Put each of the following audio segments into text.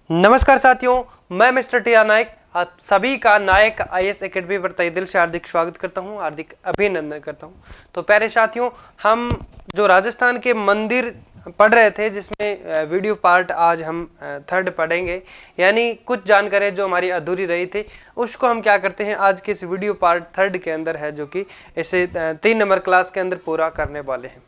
नमस्कार साथियों, मैं मिस्टर टी.आर. नायक आप सभी का नायक आईएएस एकेडमी पर तहे दिल से हार्दिक स्वागत करता हूं, हार्दिक अभिनंदन करता हूं। तो प्यारे साथियों, हम जो राजस्थान के मंदिर पढ़ रहे थे, जिसमें वीडियो पार्ट आज हम थर्ड पढ़ेंगे, यानी कुछ जानकारी जो हमारी अधूरी रही थी उसको हम क्या करते हैं आज के इस वीडियो पार्ट थर्ड के अंदर है, जो कि इसे 3 नंबर क्लास के अंदर पूरा करने वाले हैं।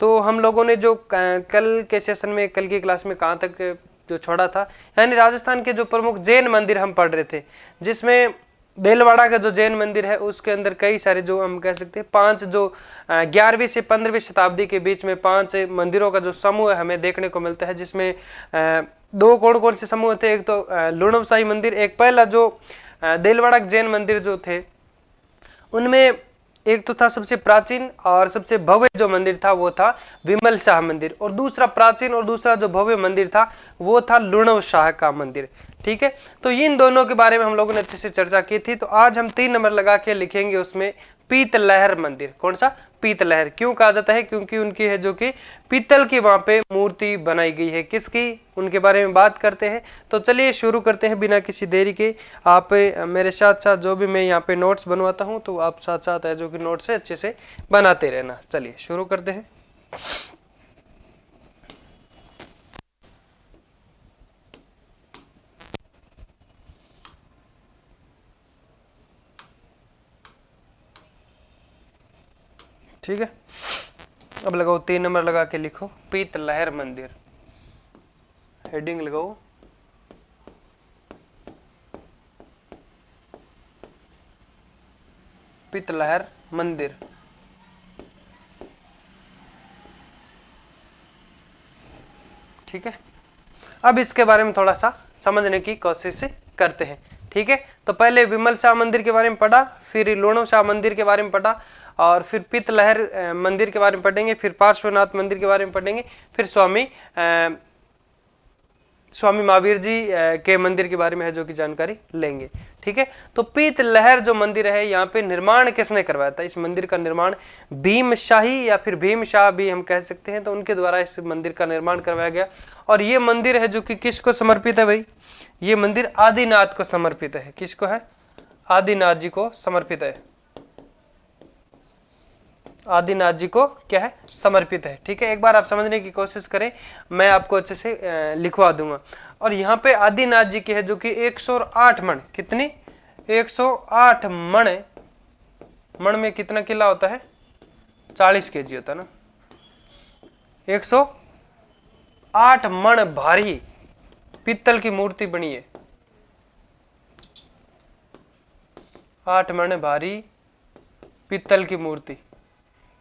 तो हम लोगों ने जो कल के सेशन में, कल की क्लास में कहाँ तक जो छोड़ा था, यानी राजस्थान के जो प्रमुख जैन मंदिर हम पढ़ रहे थे, जिसमें देलवाड़ा का जो जैन मंदिर है उसके अंदर कई सारे, जो हम कह सकते हैं 5, जो 11वीं से 15वीं शताब्दी के बीच में 5 मंदिरों का जो समूह हमें देखने को मिलता है, जिसमें 2 कौन कौन से समूह थे। एक तो लुणवशाही मंदिर, एक पहला जो देलवाड़ा जैन मंदिर जो थे उनमें एक तो था सबसे प्राचीन और सबसे भव्य जो मंदिर था वो था विमल शाह मंदिर, और दूसरा प्राचीन और दूसरा जो भव्य मंदिर था वो था लुणव शाह का मंदिर। ठीक है, तो इन दोनों के बारे में हम लोगों ने अच्छे से चर्चा की थी। तो आज हम 3 नंबर लगा के लिखेंगे उसमें पीतलहर मंदिर। कौन सा? पीतलहर। क्यों कहा जाता है? क्योंकि उनकी है जो कि पीतल की वहां पे मूर्ति बनाई गई है। किसकी? उनके बारे में बात करते हैं। तो चलिए शुरू करते हैं बिना किसी देरी के। आप मेरे साथ साथ जो भी मैं यहाँ पे नोट्स बनवाता हूँ, तो आप साथ साथ है जो कि नोट्स है अच्छे से बनाते रहना। चलिए शुरू करते हैं। ठीक है, अब लगाओ 3 नंबर लगा के लिखो पीतलहर मंदिर। हेडिंग लगाओ पीतलहर मंदिर। ठीक है, अब इसके बारे में थोड़ा सा समझने की कोशिश करते हैं। ठीक है, तो पहले विमल शाह मंदिर के बारे में पढ़ा, फिर लुणव शाह मंदिर के बारे में पढ़ा, और फिर पीतलहर मंदिर के बारे में पढ़ेंगे, फिर पार्श्वनाथ मंदिर के बारे में पढ़ेंगे, फिर स्वामी महावीर जी के मंदिर के बारे में है जो कि जानकारी लेंगे। ठीक है, तो पीतलहर जो मंदिर है, यहाँ पे निर्माण किसने करवाया था? इस मंदिर का निर्माण भीमशाही या फिर भीमशाह भी हम कह सकते हैं, तो उनके द्वारा इस मंदिर का निर्माण करवाया गया। और ये मंदिर है जो कि किसको समर्पित है भाई? ये मंदिर आदिनाथ को समर्पित है। किसको है? आदिनाथ जी को समर्पित है। आदिनाथ जी को क्या है? समर्पित है। ठीक है, एक बार आप समझने की कोशिश करें, मैं आपको अच्छे से लिखवा दूंगा। और यहाँ पे आदिनाथ जी की है जो कि 108 मण। कितनी? 108 मण। मण में कितना किला होता है? 40 केजी होता है ना। 108 मण भारी पीतल की मूर्ति बनी है। 8 मण भारी पीतल की मूर्ति,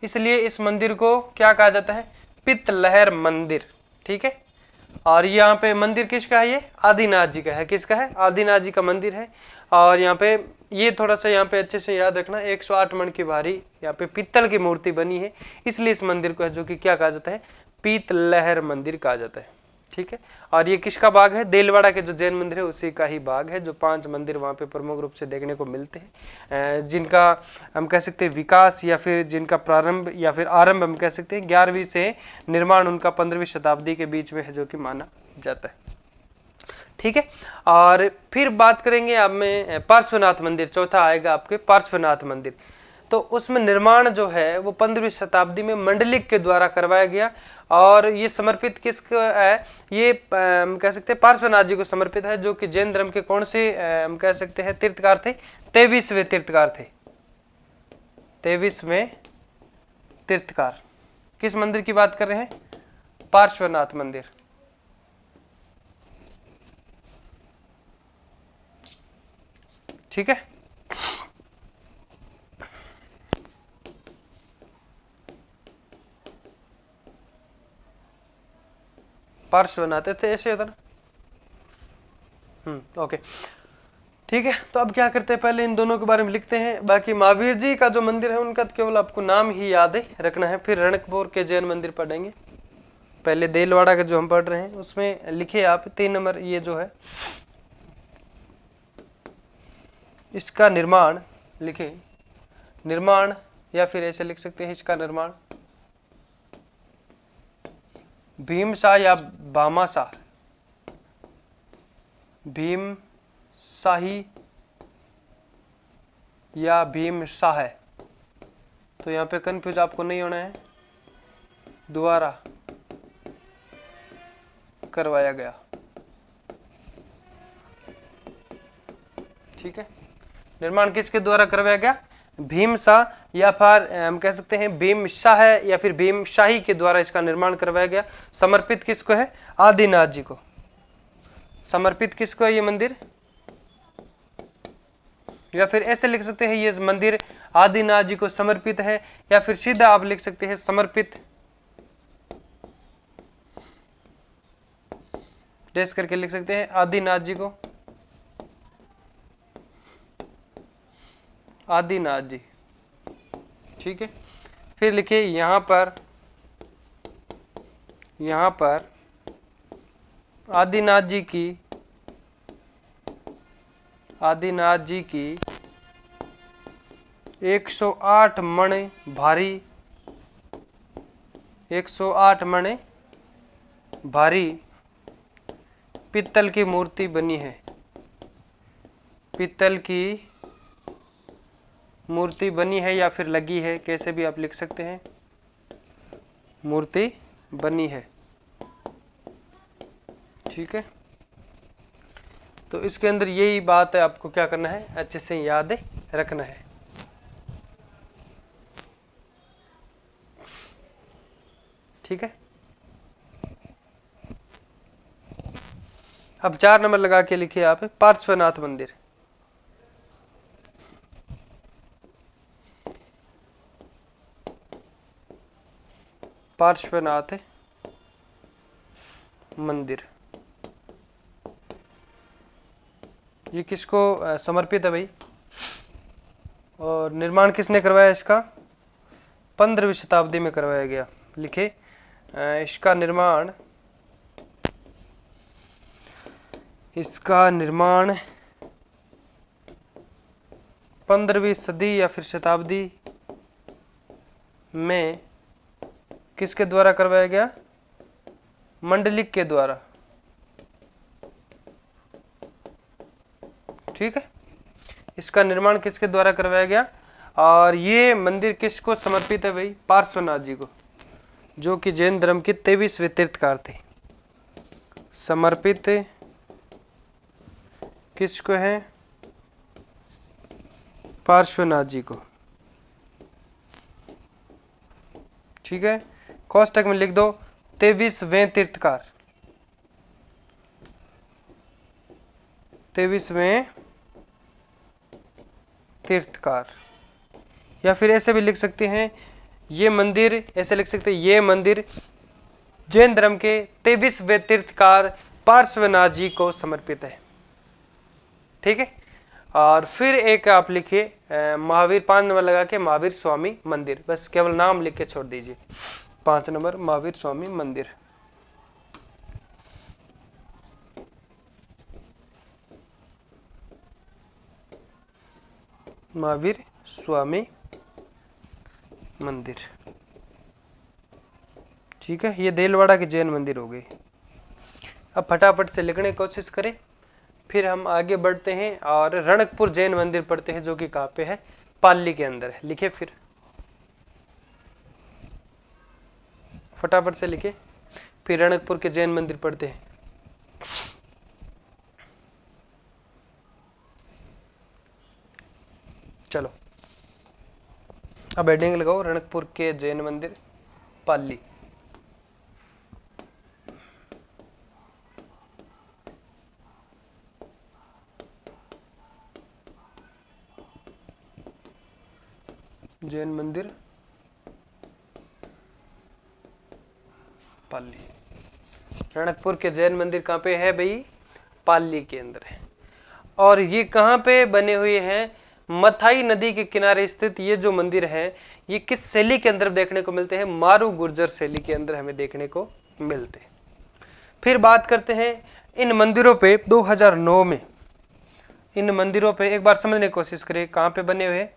इसलिए इस मंदिर को क्या कहा जाता है? पीतलहर मंदिर। ठीक है, और यहाँ पे मंदिर किसका है? ये आदिनाथ जी का है। किसका है? आदिनाथ जी का मंदिर है। और यहाँ पे ये थोड़ा सा यहाँ पे अच्छे से याद रखना, 108 मण की भारी यहाँ पे पीतल की मूर्ति बनी है, इसलिए इस मंदिर को है जो कि क्या कहा जाता है? पीतलहर मंदिर कहा जाता है। ठीक है, और ये किसका बाग है? देलवाड़ा के जो जैन मंदिर है उसी का ही बाग है। जो 5 मंदिर वहाँ पे प्रमुख रूप से देखने को मिलते हैं, जिनका हम कह सकते हैं विकास या फिर जिनका प्रारंभ या फिर आरंभ हम कह सकते हैं 11वीं से, निर्माण उनका 15वीं शताब्दी के बीच में है जो कि माना जाता है। ठीक है, और फिर बात करेंगे अब में पार्श्वनाथ मंदिर। चौथा आएगा आपके पार्श्वनाथ मंदिर। तो उसमें निर्माण जो है वो 15वीं शताब्दी में मंडलिक के द्वारा करवाया गया, और ये समर्पित किसको है? ये हम कह सकते हैं पार्श्वनाथ जी को समर्पित है, जो कि जैन धर्म के कौन से हम कह सकते हैं तीर्थकार थे? 23वें तीर्थकार थे। 23वें तीर्थकार। किस मंदिर की बात कर रहे हैं? पार्श्वनाथ मंदिर। ठीक है, पार्श्वनाथ थे, ऐसे होता ना। ओके, ठीक है। तो अब क्या करते हैं, पहले इन दोनों के बारे में लिखते हैं। बाकी महावीर जी का जो मंदिर है उनका तो केवल आपको नाम ही याद है रखना है। फिर रणकपुर के जैन मंदिर पढ़ेंगे। पहले देलवाड़ा का जो हम पढ़ रहे हैं उसमें लिखे आप 3 नंबर, ये जो है इसका निर्माण लिखे, निर्माण, या फिर ऐसे लिख सकते हैं इसका निर्माण भीमशाह या भामाशाह, भीम शाही या भीम शाह है। तो यहाँ पे कंफ्यूज आपको नहीं होना है, द्वारा करवाया गया। ठीक है, निर्माण किसके द्वारा करवाया गया? भीम शाह, या फिर हम कह सकते हैं भीम शाह है या फिर भीम शाही के द्वारा इसका निर्माण करवाया गया। समर्पित किसको है? आदिनाथ जी को। समर्पित किसको है ये मंदिर? या फिर ऐसे लिख सकते हैं ये मंदिर आदिनाथ जी को समर्पित है, या फिर सीधा आप लिख सकते हैं समर्पित डैश करके लिख सकते हैं आदिनाथ जी को। आदिनाथ जी, ठीक है। फिर लिखिए यहां पर आदिनाथ जी की 108 मण भारी 108 मण भारी पित्तल की मूर्ति बनी है। पित्तल की मूर्ति बनी है या फिर लगी है, कैसे भी आप लिख सकते हैं, मूर्ति बनी है। ठीक है, तो इसके अंदर यही बात है, आपको क्या करना है, अच्छे से याद रखना है। ठीक है, अब 4 नंबर लगा के लिखिए आप पार्श्वनाथ मंदिर। पार्श्वनाथ मंदिर ये किसको समर्पित है भाई, और निर्माण किसने करवाया इसका? 15वीं शताब्दी में करवाया गया। लिखे इसका निर्माण 15वीं सदी या फिर शताब्दी में किसके द्वारा करवाया गया? मंडलिक के द्वारा। ठीक है, इसका निर्माण किसके द्वारा करवाया गया? और ये मंदिर किसको समर्पित है भाई? पार्श्वनाथ जी को, जो कि जैन धर्म के 23वें तीर्थकार थे। समर्पित किसको है? पार्श्वनाथ जी को। ठीक है, कोष्टक में लिख दो 23वें तीर्थकार। 23वें तीर्थकार, या फिर ऐसे भी लिख सकते हैं ये मंदिर, ऐसे लिख सकते हैं ये मंदिर जैन धर्म के 23वें तीर्थकार पार्श्वनाथ जी को समर्पित है। ठीक है, और फिर एक आप लिखिए महावीर, 5 नंबर लगा के महावीर स्वामी मंदिर, बस केवल नाम लिख के छोड़ दीजिए। 5 नंबर महावीर स्वामी मंदिर। महावीर स्वामी मंदिर। ठीक है, ये देलवाड़ा के जैन मंदिर हो गए। अब फटाफट से लिखने की कोशिश करें, फिर हम आगे बढ़ते हैं और रणकपुर जैन मंदिर पढ़ते हैं, जो कि कहाँ पे है? पाली के अंदर है। लिखे फिर फटाफट से लिखे, फिर रणकपुर के जैन मंदिर पढ़ते हैं। चलो अब हेडिंग लगाओ, रणकपुर के जैन मंदिर पाली। जैन मंदिर पाली। रणकपुर के जैन मंदिर कहाँ पे है भाई? पाली के अंदर है। और ये कहाँ पे बने हुए हैं? मथाई नदी के किनारे स्थित ये जो मंदिर है, ये किस शैली के अंदर देखने को मिलते हैं? मारू गुर्जर शैली के अंदर हमें देखने को मिलते हैं। फिर बात करते हैं इन मंदिरों पे 2009 में, इन मंदिरों पे एक बार समझने की कोशिश करें कहाँ पे बने हुए?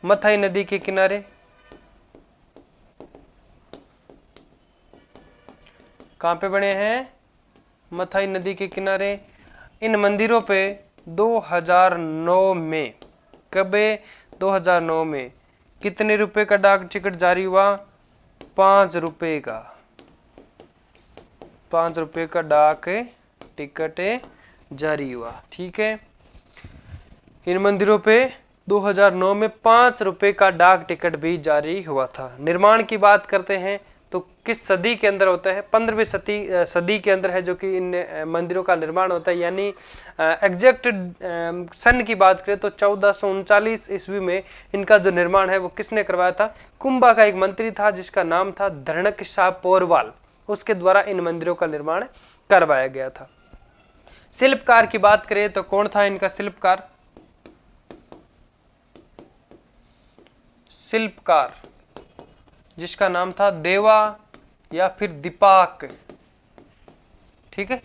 मथाई नदी के किनारे। कहाँ पे बने हैं? मथाई नदी के किनारे। इन मंदिरों पे 2009 में, कब? 2009 में कितने रुपए का डाक टिकट जारी हुआ? 5 रुपए का। 5 रुपए का डाक टिकट जारी हुआ। ठीक है, इन मंदिरों पे 2009 में 5 रुपए का डाक टिकट भी जारी हुआ था। निर्माण की बात करते हैं तो किस सदी के अंदर होता है? 15वीं सदी के अंदर है जो कि इन मंदिरों का निर्माण होता है। यानी एग्जैक्ट सन की बात करें तो 1439 ईस्वी में इनका जो निर्माण है वो किसने करवाया था? कुंभा का एक मंत्री था जिसका नाम था धरणकशाह पोरवाल, उसके द्वारा इन मंदिरों का निर्माण करवाया गया था। शिल्पकार की बात करें तो कौन था इनका शिल्पकार? शिल्पकार जिसका नाम था देवा या फिर दीपाक। ठीक है,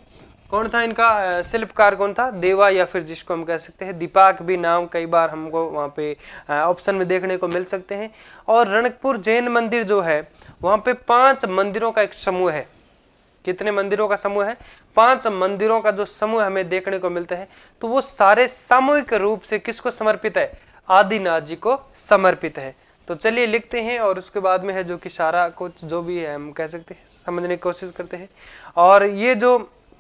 कौन था इनका शिल्पकार? कौन था? देवा या फिर जिसको हम कह सकते हैं दीपाक भी नाम कई बार हमको वहां पे ऑप्शन में देखने को मिल सकते हैं। और रणकपुर जैन मंदिर जो है वहां पे 5 मंदिरों का एक समूह है। कितने मंदिरों का समूह है? 5 मंदिरों का जो समूह हमें देखने को मिलता है, तो वो सारे सामूहिक रूप से किसको समर्पित है? आदिनाथ जी को समर्पित है। तो चलिए लिखते हैं और उसके बाद में है जो कि सारा कुछ जो भी है हम कह सकते हैं समझने की कोशिश करते हैं। और ये जो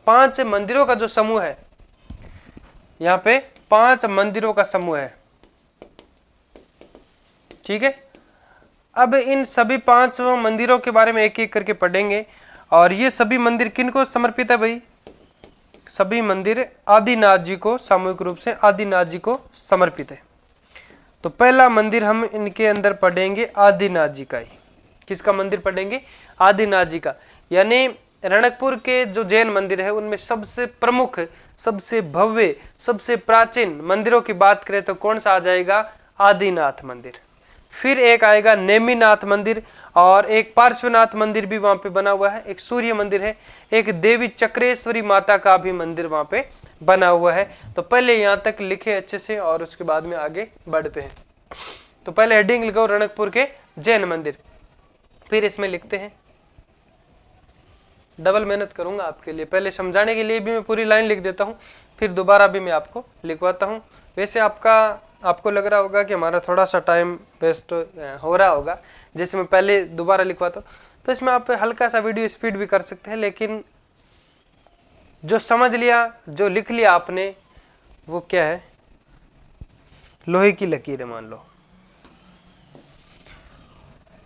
5 मंदिरों का जो समूह है, यहाँ पे 5 मंदिरों का समूह है। ठीक है, अब इन सभी 5 मंदिरों के बारे में एक एक करके पढ़ेंगे। और ये सभी मंदिर किनको समर्पित है भाई? सभी मंदिर आदिनाथ जी को, सामूहिक रूप से आदिनाथ जी को समर्पित है। तो पहला मंदिर हम इनके अंदर पढ़ेंगे आदिनाथ जी का ही। किसका मंदिर पढ़ेंगे? आदिनाथ जी का। यानी रणकपुर के जो जैन मंदिर है उनमें सबसे प्रमुख, सबसे भव्य, सबसे प्राचीन मंदिरों की बात करें तो कौन सा आ जाएगा? आदिनाथ मंदिर। फिर एक आएगा नेमिनाथ मंदिर, और एक पार्श्वनाथ मंदिर भी वहां पे बना हुआ है। एक सूर्य मंदिर है, एक देवी चक्रेश्वरी माता का भी मंदिर वहां पे बना हुआ है। तो पहले यहां तक लिखे अच्छे से और उसके बाद में आगे बढ़ते हैं। तो पहले हेडिंग लिखो रणकपुर के जैन मंदिर, फिर इसमें लिखते हैं। डबल मेहनत करूंगा आपके लिए, पहले समझाने के लिए भी मैं पूरी लाइन लिख देता हूं, फिर दोबारा भी मैं आपको लिखवाता हूं। वैसे आपको लग रहा होगा कि हमारा थोड़ा सा टाइम वेस्ट हो रहा होगा, जैसे मैं पहले दोबारा लिखवाता हूँ। तो इसमें आप हल्का सा वीडियो स्पीड भी कर सकते हैं, लेकिन जो समझ लिया, जो लिख लिया आपने, वो क्या है? लोहे की लकीर है मान लो।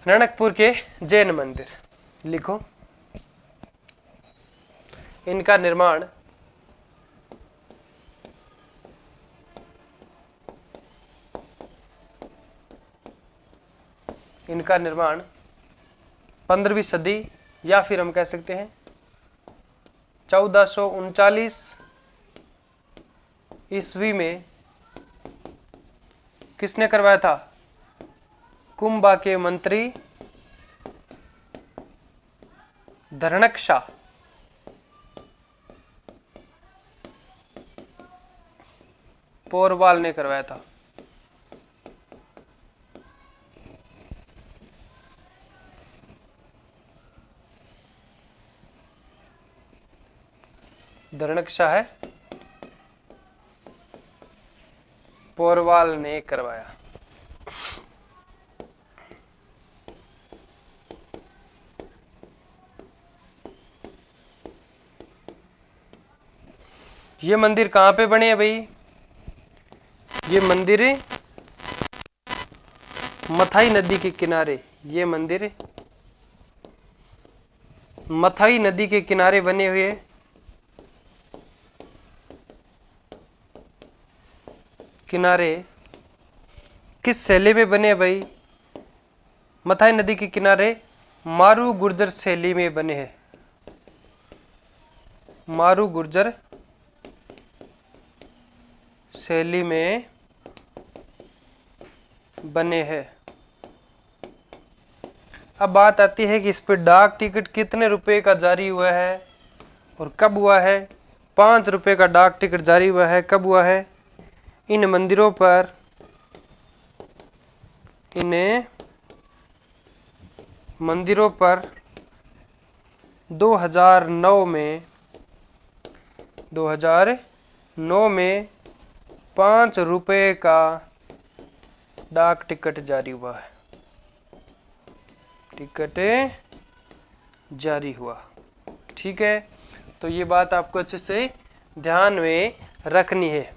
रणकपुर के जैन मंदिर लिखो। इनका निर्माण इनका निर्माण 15वीं सदी या फिर हम कह सकते हैं 1439 ईस्वी में किसने करवाया था? कुंभा के मंत्री धरणकशाह पोरवाल ने करवाया था। धरणकशाह है, पोरवाल ने करवाया। ये मंदिर कहां पे बने हैं भाई? ये मंदिर मथाई नदी के किनारे, ये मंदिर मथाई नदी के किनारे बने हुए। किनारे किस शैली में बने हैं भाई? मथाई नदी के किनारे मारू गुर्जर शैली में बने हैं। मारू गुर्जर शैली में बने हैं। अब बात आती है कि इस पर डाक टिकट कितने रुपए का जारी हुआ है और कब हुआ है? 5 रुपए का डाक टिकट जारी हुआ है। कब हुआ है? इन मंदिरों पर, इन मंदिरों पर 2009 में 9 में 5 रुपए का डाक टिकट जारी हुआ है, टिकट जारी हुआ। ठीक है, तो ये बात आपको अच्छे से ध्यान में रखनी है।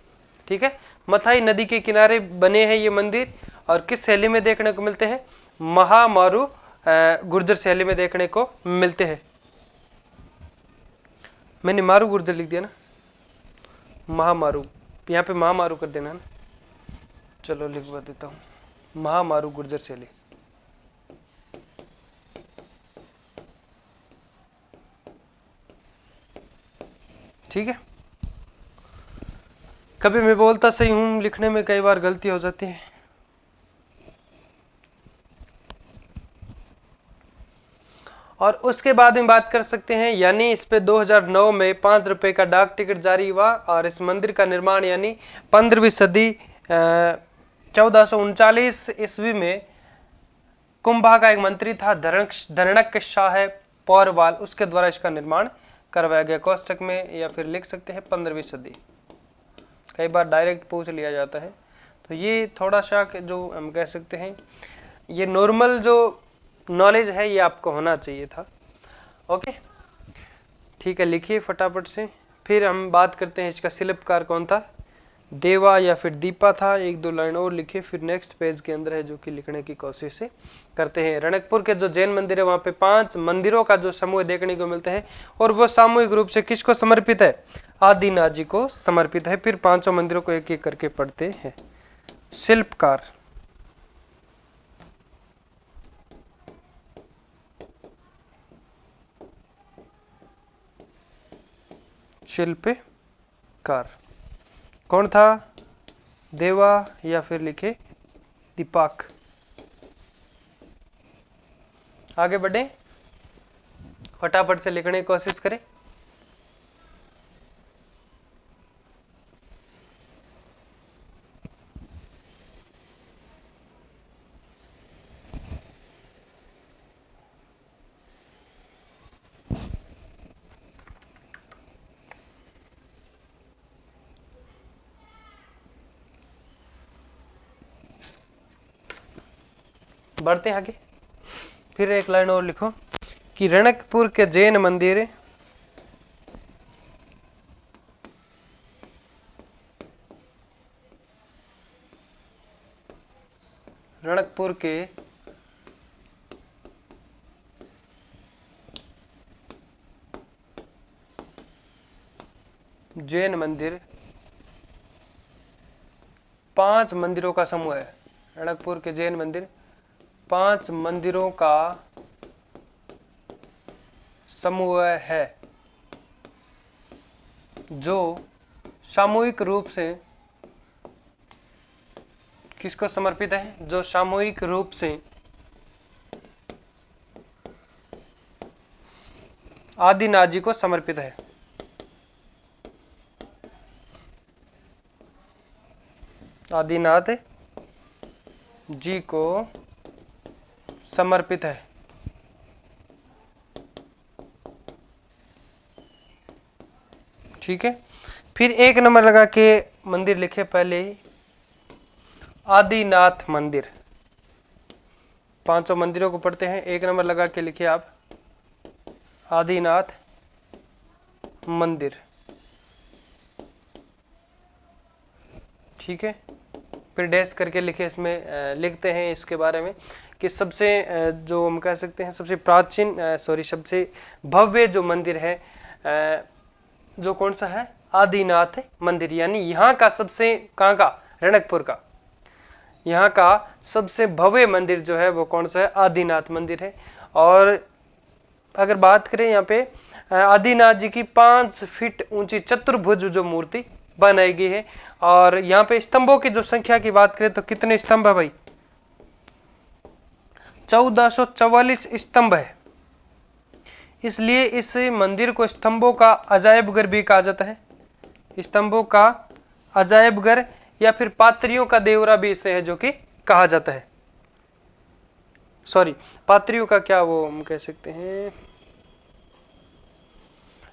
ठीक है, मथाई नदी के किनारे बने हैं ये मंदिर और किस शैली में देखने को मिलते हैं? महामारू गुर्जर शैली में देखने को मिलते हैं। मैंने मारू गुर्जर लिख दिया ना, महामारू, यहाँ पे महामारू कर देना ना। चलो लिखवा देता हूँ, महामारू गुर्जर शैली। ठीक है, कभी मैं बोलता सही हूं, लिखने में कई बार गलती हो जाती है। और उसके बाद में बात कर सकते हैं, यानी इस पे 2009 में 5 रुपए का डाक टिकट जारी हुआ और इस मंदिर का निर्माण यानी 15वीं सदी 1439 ईस्वी में कुंभा का एक मंत्री था धरणक शाह पौरवाल, उसके द्वारा इसका निर्माण करवाया गया। कोष्टक में या फिर लिख सकते हैं 15वीं सदी, कई बार डायरेक्ट पूछ लिया जाता है। तो ये थोड़ा सा जो हम कह सकते हैं, ये नॉर्मल जो नॉलेज है ये आपको होना चाहिए था। ओके, ठीक है, लिखिए फटाफट से। फिर हम बात करते हैं इसका शिल्पकार कौन था, देवा या फिर दीपा था। 1-2 लाइन और लिखिए, फिर नेक्स्ट पेज के अंदर है जो कि लिखने की कोशिश करते हैं। रणकपुर के जो जैन मंदिर है वहाँ पे 5 मंदिरों का जो समूह देखने को मिलता है और वो सामूहिक रूप से किसको समर्पित है? आदिनाथ जी को समर्पित है। फिर 5 मंदिरों को एक एक करके पढ़ते हैं। शिल्पकार, शिल्पकार कौन था? देवा या फिर लिखे दीपक। आगे बढ़े, फटाफट से लिखने की कोशिश करें। बढ़ते हैं आगे। फिर एक लाइन और लिखो कि रणकपुर के जैन मंदिर रणकपुर के जैन मंदिर 5 मंदिरों का समूह है। रणकपुर के जैन मंदिर 5 मंदिरों का समूह है जो सामूहिक रूप से किसको समर्पित है? जो सामूहिक रूप से आदिनाथ जी को समर्पित है। आदिनाथ जी को समर्पित है। ठीक है, फिर 1 नंबर लगा के मंदिर लिखे पहले ही, आदिनाथ मंदिर। 5 मंदिरों को पढ़ते हैं, 1 नंबर लगा के लिखिए आप आदिनाथ मंदिर। ठीक है, फिर डैश करके लिखे, इसमें लिखते हैं इसके बारे में कि सबसे जो हम कह सकते हैं सबसे प्राचीन सबसे भव्य जो मंदिर है जो कौन सा है? आदिनाथ मंदिर। यानी यहाँ का सबसे, कहाँ का? रणकपुर का। यहाँ का सबसे भव्य मंदिर जो है वो कौन सा है? आदिनाथ मंदिर है। और अगर बात करें यहाँ पे आदिनाथ जी की 5 फीट ऊंची चतुर्भुज जो मूर्ति बनाई गई है। और यहाँ पे स्तंभों की जो संख्या की बात करें तो कितने स्तंभ है भाई? 1444 स्तंभ है। इसलिए इस मंदिर को स्तंभों का अजायब घर भी कहा जाता है। स्तंभों का अजायब घर या फिर पात्रियों का देवरा भी इसे है जो कि कहा जाता है। सॉरी, पात्रियों का क्या वो हम कह सकते हैं,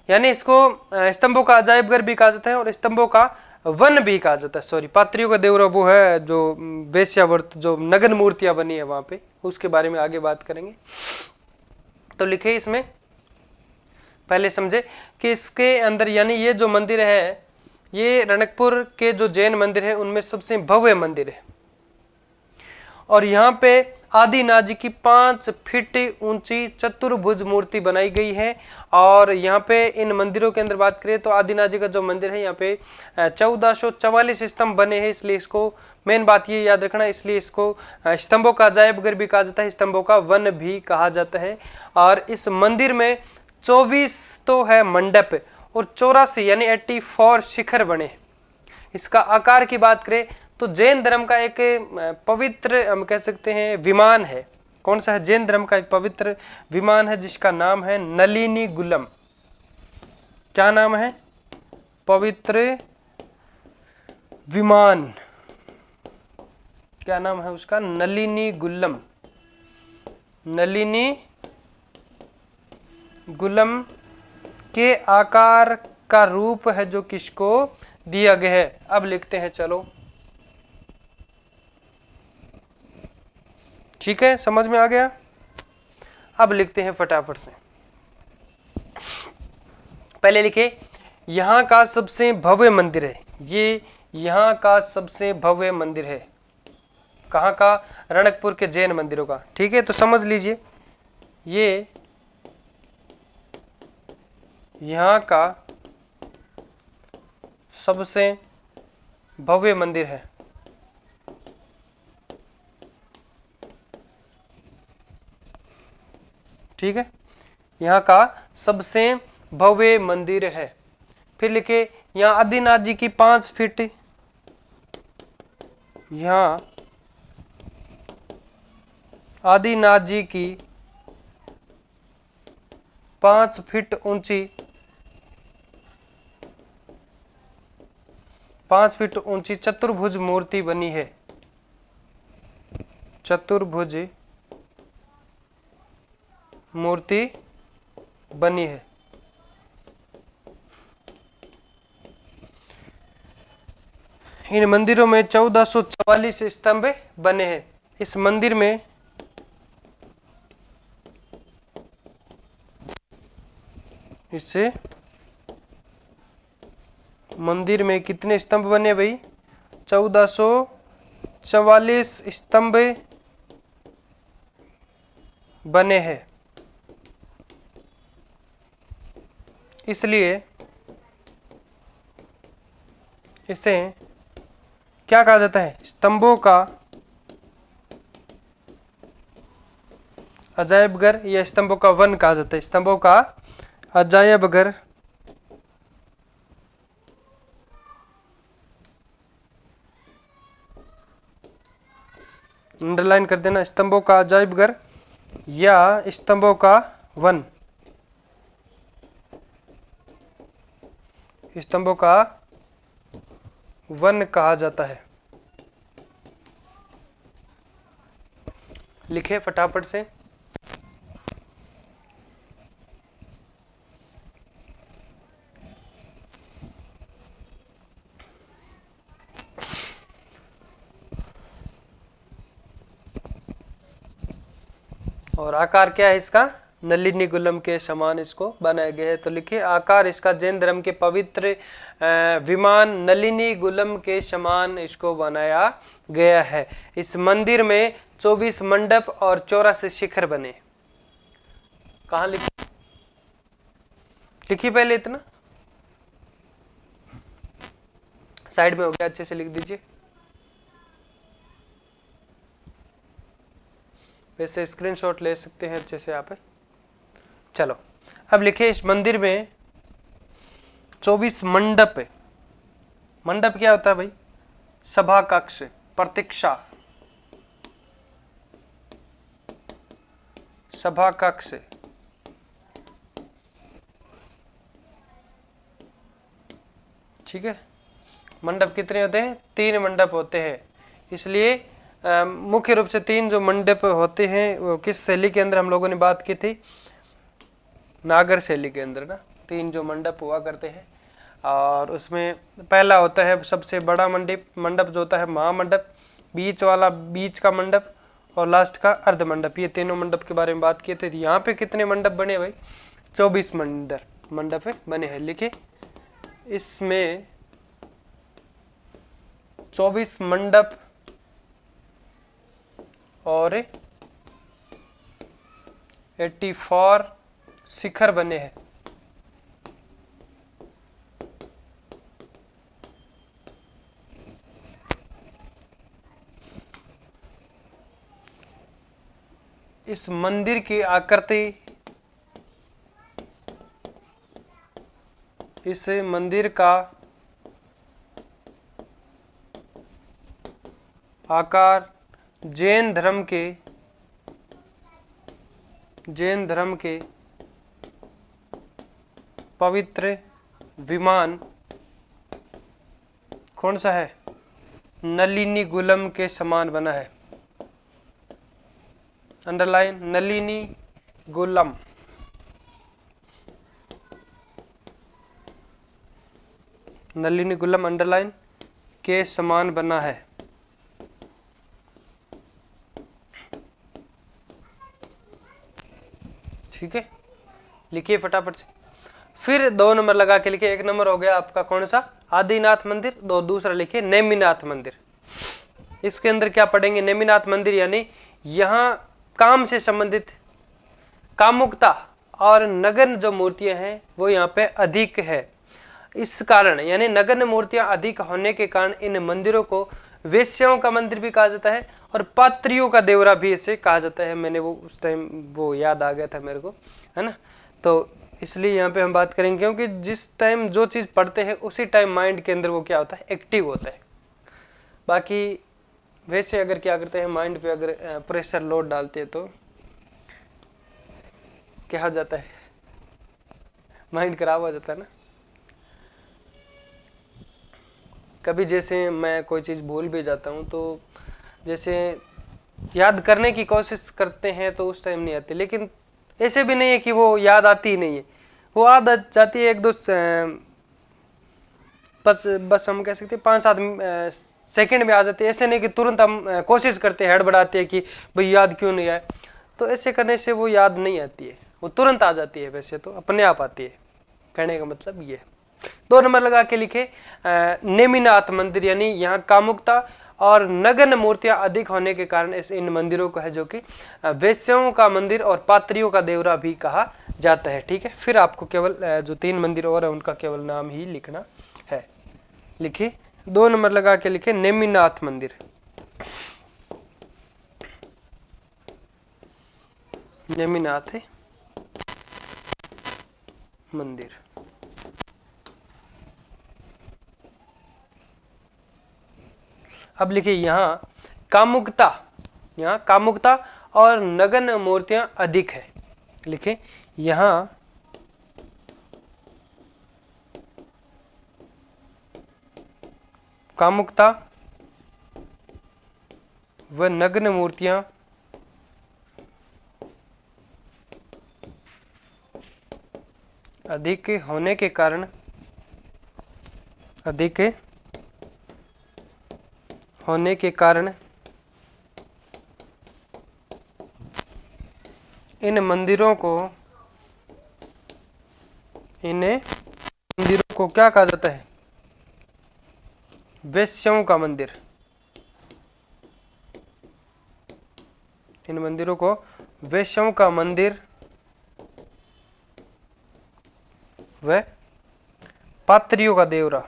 यानी इसको स्तंभों का अजायब घर भी कहा जाता है और स्तंभों का वन भी कहा जाता है। सॉरी, पात्रियों का देवरा वो है जो वेश्यावर्त, जो नग्न मूर्तियां बनी है वहां पे, उसके बारे में आगे बात करेंगे। तो लिखे इसमें, पहले समझे कि इसके अंदर, यानी ये जो मंदिर है, ये रणकपुर के जो जैन मंदिर है उनमें सबसे भव्य मंदिर है। और यहाँ पे आदिनाथ जी की 5 फीट ऊंची चतुर्भुज मूर्ति बनाई गई है। और यहाँ पे इन मंदिरों के अंदर बात करें तो आदिनाथ जी का जो मंदिर है, यहाँ पे 1444 स्तंभ बने हैं, इसलिए इसको, मेन बात ये याद रखना, इसलिए इसको स्तंभों का अजायब घर भी कहा जाता है, स्तंभों का वन भी कहा जाता है। और इस मंदिर में 24 तो है मंडप और 84 यानी 84 शिखर बने। इसका आकार की बात करें तो जैन धर्म का एक पवित्र, हम कह सकते हैं, विमान है। कौन सा है? जैन धर्म का एक पवित्र विमान है जिसका नाम है नलिनी गुल्लम। क्या नाम है? पवित्र विमान। क्या नाम है उसका? नलिनी गुल्लम। नलिनी गुल्लम के आकार का रूप है जो किसको दिया गया है। अब लिखते हैं, चलो ठीक है, समझ में आ गया। अब लिखते हैं फटाफट से। पहले लिखे, यहां का सबसे भव्य मंदिर है। ये यहां का सबसे भव्य मंदिर है। कहां का? रणकपुर के जैन मंदिरों का। ठीक है, तो समझ लीजिए, ये यहां का सबसे भव्य मंदिर है। ठीक है, यहाँ का सबसे भव्य मंदिर है। फिर लिखे, यहाँ आदिनाथ जी की 5 फीट, यहाँ आदिनाथ जी की 5 फीट ऊंची, 5 फीट ऊंची चतुर्भुज मूर्ति बनी है। चतुर्भुज मूर्ति बनी है। इन मंदिरों में 1444 स्तंभ बने हैं। इस मंदिर में इससे मंदिर में कितने स्तंभ बने भाई? 1444 स्तंभ बने हैं। इसलिए इसे क्या कहा जाता है? स्तंभों का अजायब घर या स्तंभों का वन कहा जाता है। स्तंभों का अजायब घर अंडरलाइन कर देना, स्तंभों का अजायब घर या स्तंभों का वन। स्तंभों का वन कहा जाता है। लिखे फटाफट से। और आकार क्या है इसका? नलिनी गुल्लम के समान इसको बनाया गया है। तो लिखिए, आकार इसका जैन धर्म के पवित्र विमान नलिनी गुल्लम के समान इसको बनाया गया है। इस मंदिर में 24 मंडप और 84 शिखर बने। कहाँ लिखी पहले इतना, साइड में हो गया, अच्छे से लिख दीजिए। वैसे स्क्रीनशॉट ले सकते हैं अच्छे से आप। चलो अब लिखिए, इस मंदिर में 24 मंडप है। मंडप क्या होता है भाई? सभा कक्ष, प्रतीक्षा, सभा कक्ष। ठीक है, मंडप कितने होते हैं? 3 मंडप होते हैं। इसलिए मुख्य रूप से 3 जो मंडप होते हैं वो किस शैली के अंदर हम लोगों ने बात की थी? नागर शैली के अंदर ना। 3 जो मंडप हुआ करते हैं, और उसमें पहला होता है सबसे बड़ा मंडप जो होता है महामंडप, बीच वाला बीच का मंडप, और लास्ट का अर्ध मंडप। ये तीनों मंडप के बारे में बात किए थे। यहाँ पे कितने मंडप बने भाई? 24 मंडप बने हैं। लिखिए इसमें 24 मंडप और 84 शिखर बने हैं। इस मंदिर की आकृति, इस मंदिर का आकार जैन धर्म के पवित्र विमान कौन सा है? नलिनी गुलम के समान बना है। अंडरलाइन, नलिनी गुलम। नलिनी गुलम अंडरलाइन के समान बना है। ठीक है, लिखिए फटाफट से। फिर 2 नंबर लगा के लिखिए। 1 नंबर हो गया आपका कौन सा? आदिनाथ मंदिर। दूसरा लिखिए नेमिनाथ मंदिर। इसके अंदर क्या पढ़ेंगे? नेमिनाथ मंदिर यानी यहाँ काम से संबंधित कामुकता और नग्न जो मूर्तियां हैं वो यहाँ पे अधिक है। इस कारण यानी नग्न मूर्तियां अधिक होने के कारण इन मंदिरों को वेश्याओं का मंदिर भी कहा जाता है और पात्रियों का देवरा भी इसे कहा जाता है। मैंने वो उस टाइम वो याद आ गया था मेरे को, है ना। तो इसलिए यहाँ पे हम बात करेंगे, क्योंकि जिस टाइम जो चीज़ पढ़ते हैं उसी टाइम माइंड के अंदर वो क्या होता है? एक्टिव होता है। बाकी वैसे अगर क्या करते हैं, माइंड पे अगर प्रेशर लोड डालते हैं तो क्या हो जाता है? माइंड खराब हो जाता है ना। कभी जैसे मैं कोई चीज़ भूल भी जाता हूँ तो जैसे याद करने की कोशिश करते हैं तो उस टाइम नहीं आती, लेकिन ऐसे भी नहीं है कि वो याद आती ही नहीं है, वो याद आ जाती है 1-2 बस हम कह सकते हैं 5-7 सेकंड में आ जाती है। ऐसे नहीं कि तुरंत हम कोशिश करते हैं, हड़बड़ाते हैं कि भाई याद क्यों नहीं आए। तो ऐसे करने से वो याद नहीं आती है, वो तुरंत आ जाती है। वैसे तो अपने आप आती है, कहने का मतलब ये। 2 नंबर लगा के लिखे नेमिनाथ मंदिर यानी यहाँ कामुकता और नग्न मूर्तियां अधिक होने के कारण इन मंदिरों को है जो कि वेश्याओं का मंदिर और पात्रियों का देवरा भी कहा जाता है। ठीक है, फिर आपको केवल जो 3 मंदिर और है उनका केवल नाम ही लिखना है। लिखिए 2 नंबर लगा के लिखे नेमिनाथ मंदिर। नेमिनाथ मंदिर। अब लिखिए यहाँ कामुकता और नग्न मूर्तियां अधिक है। लिखिए यहाँ कामुकता व नग्न मूर्तियां अधिक होने के कारण इन मंदिरों को क्या कहा जाता है? वेश्याओं का मंदिर। इन मंदिरों को वेश्याओं का मंदिर व पात्रियों का देवरा,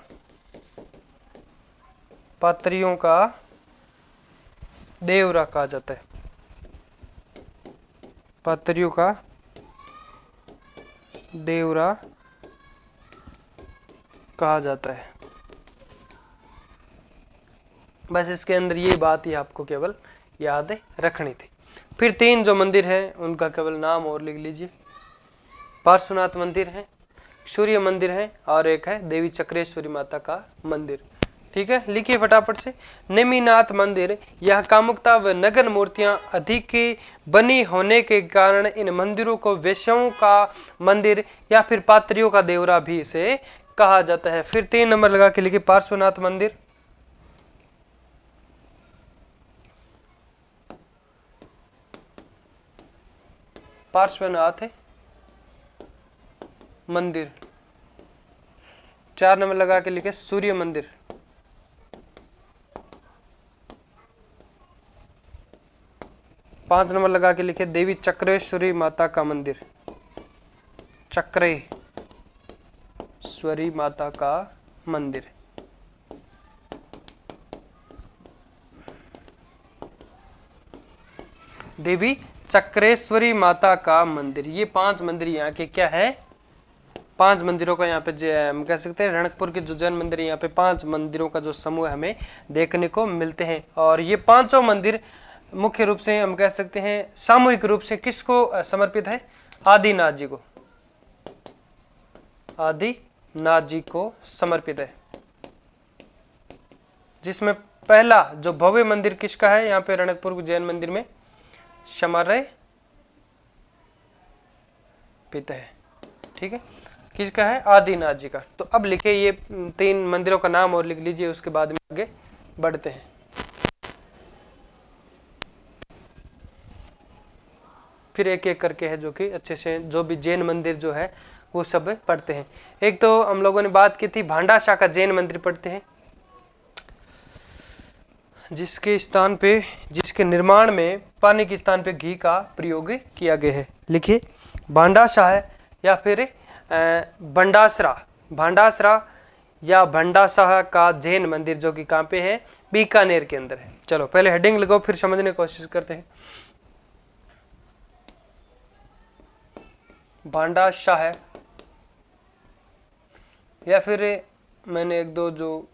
पात्रियों का देवरा कहा जाता है। पात्रियों का देवरा कहा जाता है। बस इसके अंदर ये बात ही आपको केवल याद रखनी थी। फिर 3 जो मंदिर है उनका केवल नाम और लिख लीजिए। पार्श्वनाथ मंदिर है, सूर्य मंदिर है और एक है देवी चक्रेश्वरी माता का मंदिर। ठीक है, लिखिए फटाफट से। नेमिनाथ मंदिर, यह कामुकता व नग्न मूर्तियां अधिक बनी होने के कारण इन मंदिरों को वेश्याओं का मंदिर या फिर पात्रियों का देवरा भी इसे कहा जाता है। फिर 3 नंबर लगा के लिखिए पार्श्वनाथ मंदिर। पार्श्वनाथ मंदिर। 4 नंबर लगा के लिखे सूर्य मंदिर। 5 नंबर लगा के लिखे देवी चक्रेश्वरी माता का मंदिर। चक्रेश्वरी माता का मंदिर। देवी चक्रेश्वरी माता का मंदिर, ये 5 मंदिर यहाँ के क्या है, 5 मंदिरों का यहाँ पे हम कह सकते हैं रणकपुर के जो जैन मंदिर, यहाँ पे 5 मंदिरों का जो समूह हमें देखने को मिलते हैं। और ये 5 मंदिर मुख्य रूप से हम कह सकते हैं सामूहिक रूप से किसको समर्पित है, आदिनाथ जी को, आदिनाथ जी को समर्पित है। जिसमें पहला जो भव्य मंदिर किसका है यहाँ पे रणकपुर जैन मंदिर में, समर्पित है। ठीक है, किसका है, आदिनाथ जी का। तो अब लिखे ये 3 मंदिरों का नाम और लिख लीजिए, उसके बाद में आगे बढ़ते हैं। फिर एक एक करके है जो कि अच्छे से जो भी जैन मंदिर जो है वो सब पढ़ते हैं। एक तो हम लोगों ने बात की थी भांडाशाह का जैन मंदिर पढ़ते हैं, जिसके स्थान पे, जिसके निर्माण में पानी के स्थान पे घी का प्रयोग किया गया है। लिखिए भांडाशाह है या फिर भंडासरा, भांडासरा या भंडाशाह का जैन मंदिर जो कि कहाँ पे है, बीकानेर के अंदर है। चलो पहले हेडिंग लगाओ फिर समझने की कोशिश करते हैं। भांडाशाह है या फिर मैंने 1-2 जो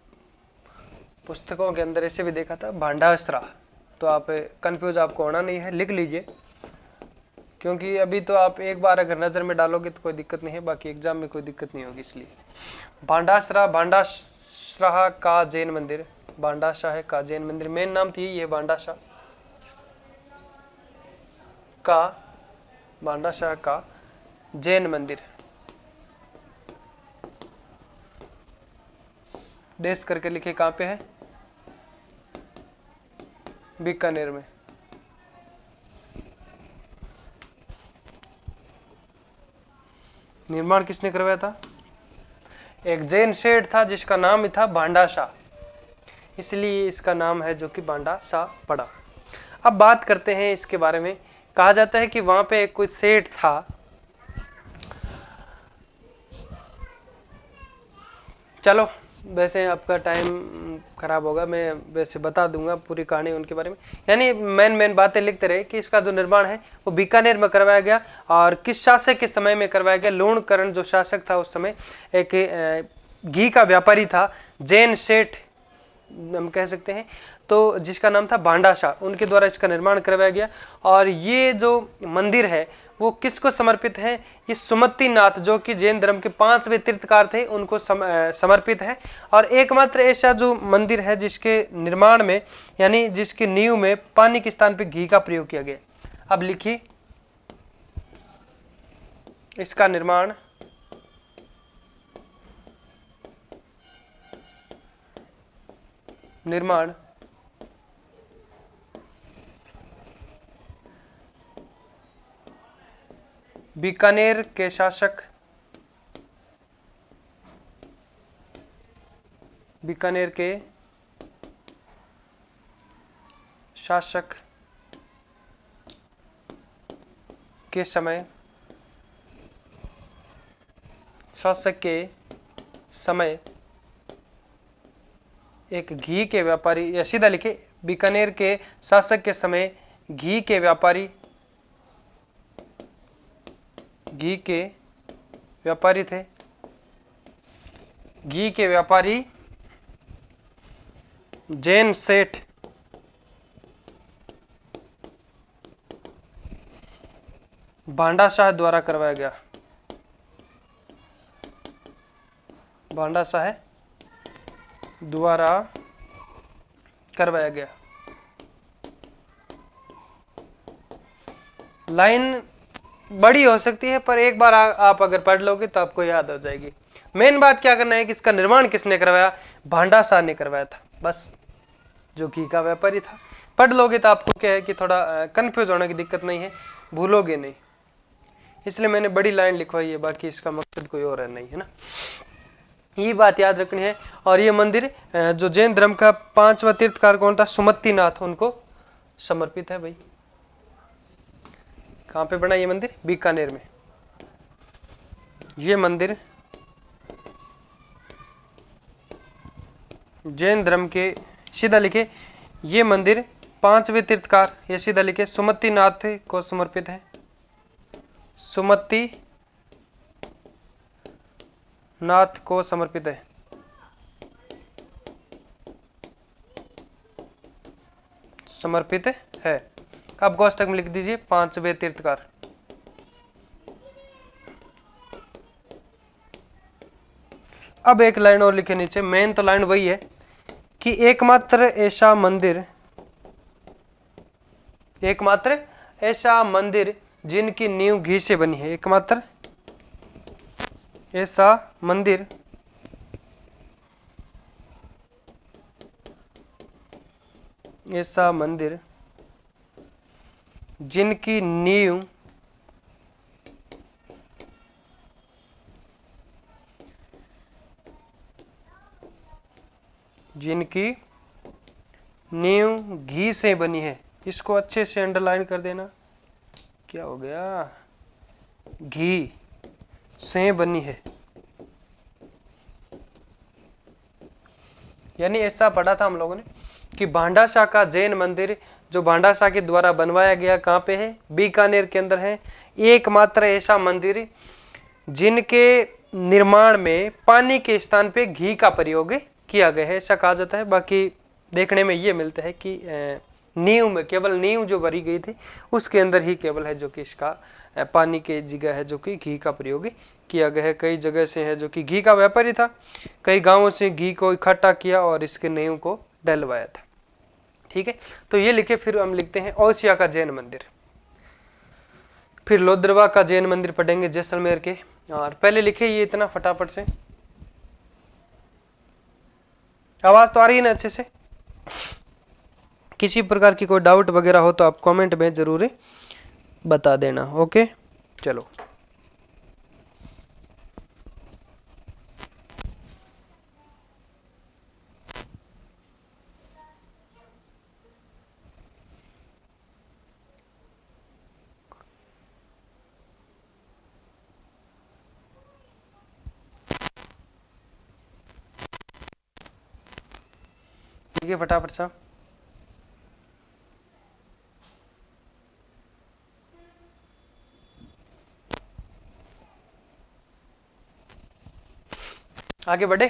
पुस्तकों के अंदर ऐसे भी देखा था भांडासरा, तो आप कंफ्यूज आपको होना नहीं है, लिख लीजिए, क्योंकि अभी तो आप एक बार अगर नज़र में डालोगे तो कोई दिक्कत नहीं है, बाकी एग्जाम में कोई दिक्कत नहीं होगी। इसलिए भांडासरा, भांडाशाह का जैन मंदिर, भांडाशाह का जैन मंदिर, मेन नाम तो यही है भांडाशाह का, भांडाशाह का जैन मंदिर। डेस करके लिखे कहाँ पे है, बीकानेर में। निर्माण किसने करवाया था, एक जैन सेठ था जिसका नाम था भांडाशाह, इसलिए इसका नाम है जो कि भांडाशाह पड़ा। अब बात करते हैं इसके बारे में। कहा जाता है कि वहां पे एक कोई सेठ था, चलो वैसे आपका टाइम खराब होगा, मैं वैसे बता दूंगा पूरी कहानी उनके बारे में, यानी मेन बातें लिखते रहे कि इसका जो निर्माण है वो बीकानेर में करवाया गया और किस शासक के समय में करवाया गया। लूणकरण जो शासक था उस समय एक घी का व्यापारी था, जैन सेठ हम कह सकते हैं, तो जिसका नाम था भांडाशाह, उनके द्वारा इसका निर्माण करवाया गया। और ये जो मंदिर है वो किसको समर्पित है, ये सुमतिनाथ जो कि जैन धर्म के 5वें तीर्थकार थे उनको समर्पित है। और एकमात्र ऐसा जो मंदिर है जिसके निर्माण में, यानी जिसकी नींव में पानी के स्थान पे घी का प्रयोग किया गया। अब लिखिए इसका निर्माण बीकानेर के शासक, बीकानेर के शासक के समय, शासक के समय एक घी के व्यापारी, या सीधा लिखे बीकानेर के शासक के समय घी के व्यापारी, घी के व्यापारी थे, घी के व्यापारी जैन सेठ भांडाशाह द्वारा करवाया गया, भांडाशाह द्वारा करवाया गया। लाइन बड़ी हो सकती है पर एक बार आप अगर पढ़ लोगे तो आपको याद हो जाएगी। मेन बात क्या करना है कि इसका निर्माण किसने करवाया? भांडा शाह ने करवाया था, बस, जो घी का व्यापारी था। पढ़ लोगे तो आपको क्या है कि थोड़ा कंफ्यूज होने की दिक्कत नहीं है, भूलोगे नहीं, इसलिए मैंने बड़ी लाइन लिखवाई है, बाकी इसका मकसद कोई और है नहीं, है ना, ये बात याद रखनी है। और ये मंदिर जो जैन धर्म का 5वां तीर्थकार कौन था? सुमतिनाथ, उनको समर्पित है भाई। कहाँ पे बना ये मंदिर? बीकानेर में। ये मंदिर जैन धर्म के, सीधा लिखे, ये मंदिर 5वें तीर्थकार, ये सीधा लिखे, सुमतिनाथ को समर्पित है। सुमति नाथ को समर्पित है। समर्पित है। अब कोष्टक में लिख दीजिए 5वें तीर्थकार। अब एक लाइन और लिखे नीचे, मेन तो लाइन वही है कि एकमात्र ऐसा मंदिर जिनकी नींव घी से बनी है। एकमात्र ऐसा मंदिर जिनकी नींव घी से बनी है। इसको अच्छे से अंडरलाइन कर देना। क्या हो गया? घी से बनी है, यानी ऐसा पढ़ा था हम लोगों ने कि भांडा शाह का जैन मंदिर जो भांडा शाह के द्वारा बनवाया गया, कहाँ पे है? बीकानेर के अंदर है। एकमात्र ऐसा मंदिर जिनके निर्माण में पानी के स्थान पे घी का प्रयोग किया गया है, ऐसा कहा जाता है। बाकी देखने में ये मिलता है कि नींव में, केवल नींव जो भरी गई थी उसके अंदर ही केवल है जो कि इसका पानी की जगह है जो कि घी का प्रयोग किया गया है। कई जगह से है जो कि घी का व्यापारी था, कई गांवों से घी को इकट्ठा किया और इसके नींव को डलवाया था। ठीक है, तो ये लिखे। फिर हम लिखते हैं ओसिया का जैन मंदिर। फिर लोद्रवा का जैन मंदिर पढ़ेंगे जैसलमेर के। और पहले लिखे ये इतना फटाफट से, आवाज तो आ रही है ना अच्छे से? किसी प्रकार की कोई डाउट वगैरह हो तो आप कमेंट में जरूर बता देना। ओके, चलो ठीक है, फटाफट सा। आगे बढ़े?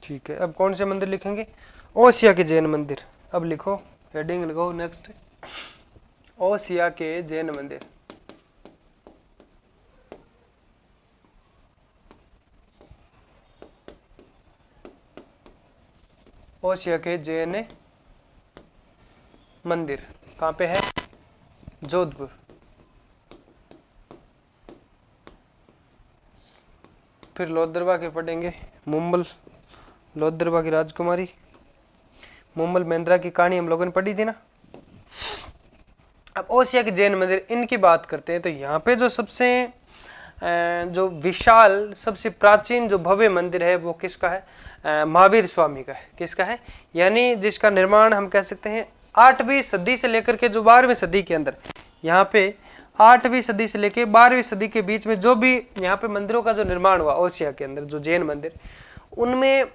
ठीक है, अब कौन से मंदिर लिखेंगे? ओसिया के जैन मंदिर। अब लिखो, हेडिंग लगाओ नेक्स्ट, ओसिया के जैन मंदिर। ओसिया के जैन मंदिर कहाँ पे है? जोधपुर। फिर लोदरबा के पढ़ेंगे, मुंबल, लोदरबा की राजकुमारी, मुंबल मेंद्रा की कहानी हम लोगों ने पढ़ी थी ना। अब ओसिया के जैन मंदिर, इनकी बात करते हैं तो यहाँ पे जो सबसे जो विशाल, सबसे प्राचीन जो भव्य मंदिर है वो किसका है? महावीर स्वामी का है। किसका है? यानी जिसका निर्माण हम कह सकते हैं 8वीं सदी से लेकर के जो 12वीं सदी के अंदर, यहाँ पे 8वीं सदी से लेकर 12वीं सदी के बीच में जो भी यहाँ पे मंदिरों का जो निर्माण हुआ ओसिया के अंदर, जो जैन मंदिर, उनमें